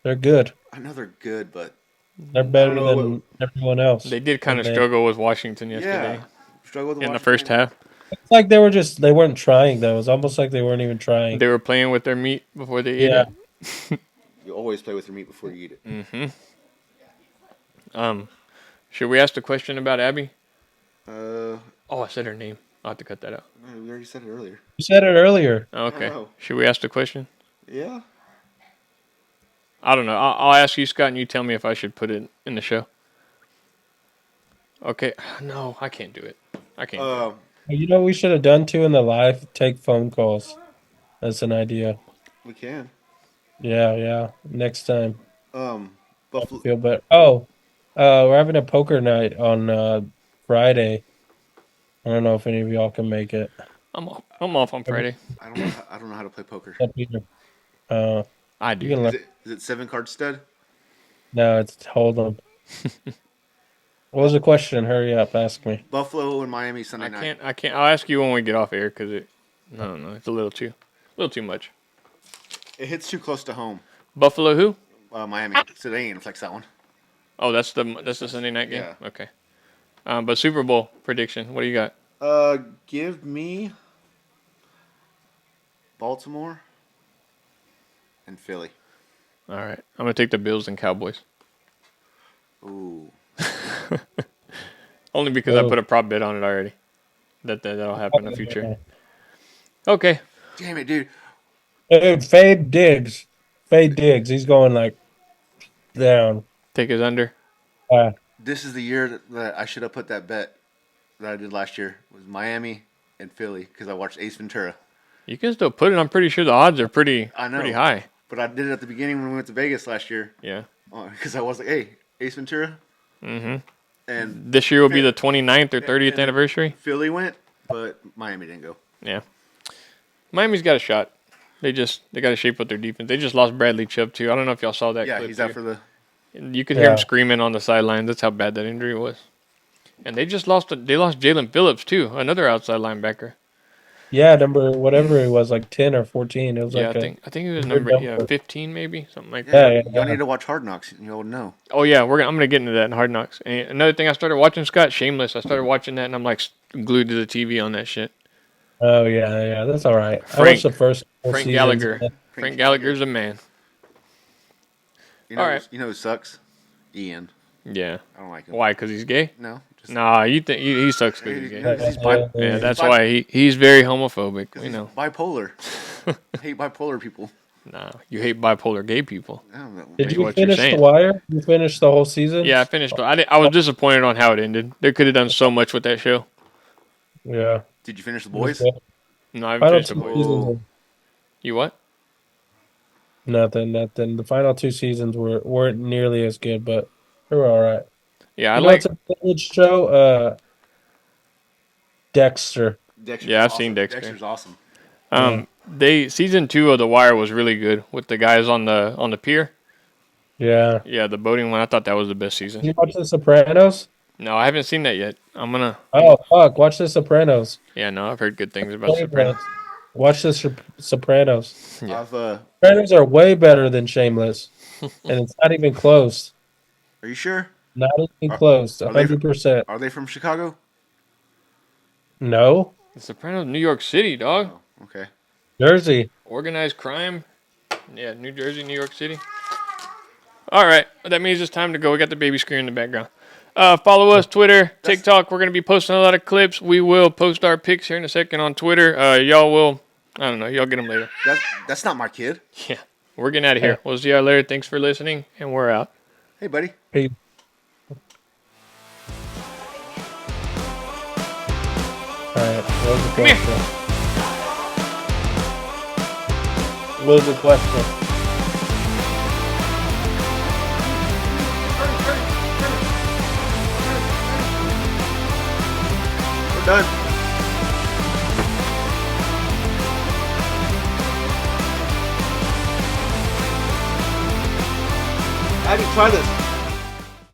They're good. I know they're good, but They're better know than everyone else. They did kind of Okay. struggle with Washington yesterday yeah. Struggle with in the Washington. first half. It's like they weren't trying though. It was almost like they weren't even trying. They were playing with their meat before they ate Yeah. it. You always play with your meat before you eat it. Should we ask the question about Abby? Uh, Oh, I said her name. I'll have to cut that out. No, we already said it earlier. You said it earlier. Okay. know. Should we ask the question? Yeah. I don't know. I'll ask you, Scott, and you tell me if I should put it in the show. Okay. No, I can't do it. I can't do it. You know what we should have done too in the live? Take phone calls. That's an idea. We can. Yeah. Next time. Buffalo. Feel better. Oh, we're having a poker night on Friday. I don't know if any of y'all can make it. I'm off on Friday. I don't know how to play poker. Up either. I You do. can learn. Is it 7-card stud? No, it's Hold'em. What was the question? Hurry up, ask me. Buffalo and Miami Sunday night. I can't. I'll ask you when we get off air because I don't know. It's a little too much. It hits too close to home. Buffalo who? Miami. So they ain't gonna flex that one. Oh, that's the Sunday night game. Yeah. Okay. But Super Bowl prediction. What do you got? Give me Baltimore and Philly. All right. I'm gonna take the Bills and Cowboys. Ooh. Only because I put a prop bet on it already. That'll happen in the future. Okay. Damn it, dude. Dude, Fade Diggs. He's going like down. Take his under. This is the year that I should have put that bet that I did last year. It was Miami and Philly because I watched Ace Ventura. You can still put it. I'm pretty sure the odds are pretty high. But I did it at the beginning when we went to Vegas last year. Yeah. Because I was like, hey, Ace Ventura. Mm-hmm. And this year will be the 29th or 30th anniversary. Philly went, but Miami didn't go. Yeah. Miami's got a shot. They got to shape up their defense. They just lost Bradley Chubb too. I don't know if y'all saw that. Yeah, clip he's too. out for the. You could hear him screaming on the sidelines. That's how bad that injury was. And they just lost. They lost Jalen Phillips too, another outside linebacker. Yeah, number whatever it was, like 10 or 14. It was Yeah, like I think it was number 15 maybe, something like that. Yeah. Y'all need to watch Hard Knocks, and you'll know. Oh yeah, I'm gonna get into that in Hard Knocks. And another thing I started watching, Scott, Shameless. I started watching that, and I'm like glued to the TV on that shit. Oh yeah, that's all right. I Frank- watched the first Frank seasons. Gallagher. Frank Gallagher's a man. You know, All right. You know who sucks? Ian. Yeah. I don't like him. Why? Because he's gay? No. Just, Nah, you think he sucks because he's gay? He's That's why he's very homophobic. You know. bipolar. I hate bipolar people. Nah, you hate bipolar gay people. I don't know. Did Maybe you what you're finish The saying. Wire? You finished the whole season? Yeah, I finished. I was disappointed on how it ended. They could have done so much with that show. Yeah. Did you finish The Boys? No, I haven't Final finished the two boys. seasons. You what? Nothing. The final two seasons weren't nearly as good, but they were all right. Yeah, I You know like. what's a village show? Dexter. Dexter's Yeah, I've awesome. seen Dexter. Dexter's awesome. Season 2 of The Wire was really good with the guys on the pier. Yeah. Yeah, the boating one. I thought that was the best Did season. you watch The Sopranos? No, I haven't seen that yet. I'm gonna. Oh fuck! Watch The Sopranos. Yeah, no, I've heard good things about Sopranos. Watch The Sopranos. Yeah. I've, Sopranos are way better than Shameless, and it's not even close. are you sure? Not even close. are they- 100%. Are they from Chicago? No, The Sopranos, New York City, dog. Oh, okay. Jersey. Organized crime. Yeah, New Jersey, New York City. All right, that means it's time to go. We got the baby screaming in the background. Follow us, Twitter, TikTok. We're going to be posting a lot of clips. We will post our pics here in a second on Twitter. Y'all will, I don't know, y'all get them later. That's not my kid. Yeah, we're getting out of here. We'll see y'all later. Thanks for listening, and we're out. Hey, buddy. Hey. All right. What was the Come here. question? What was the question? We're done. I can try this.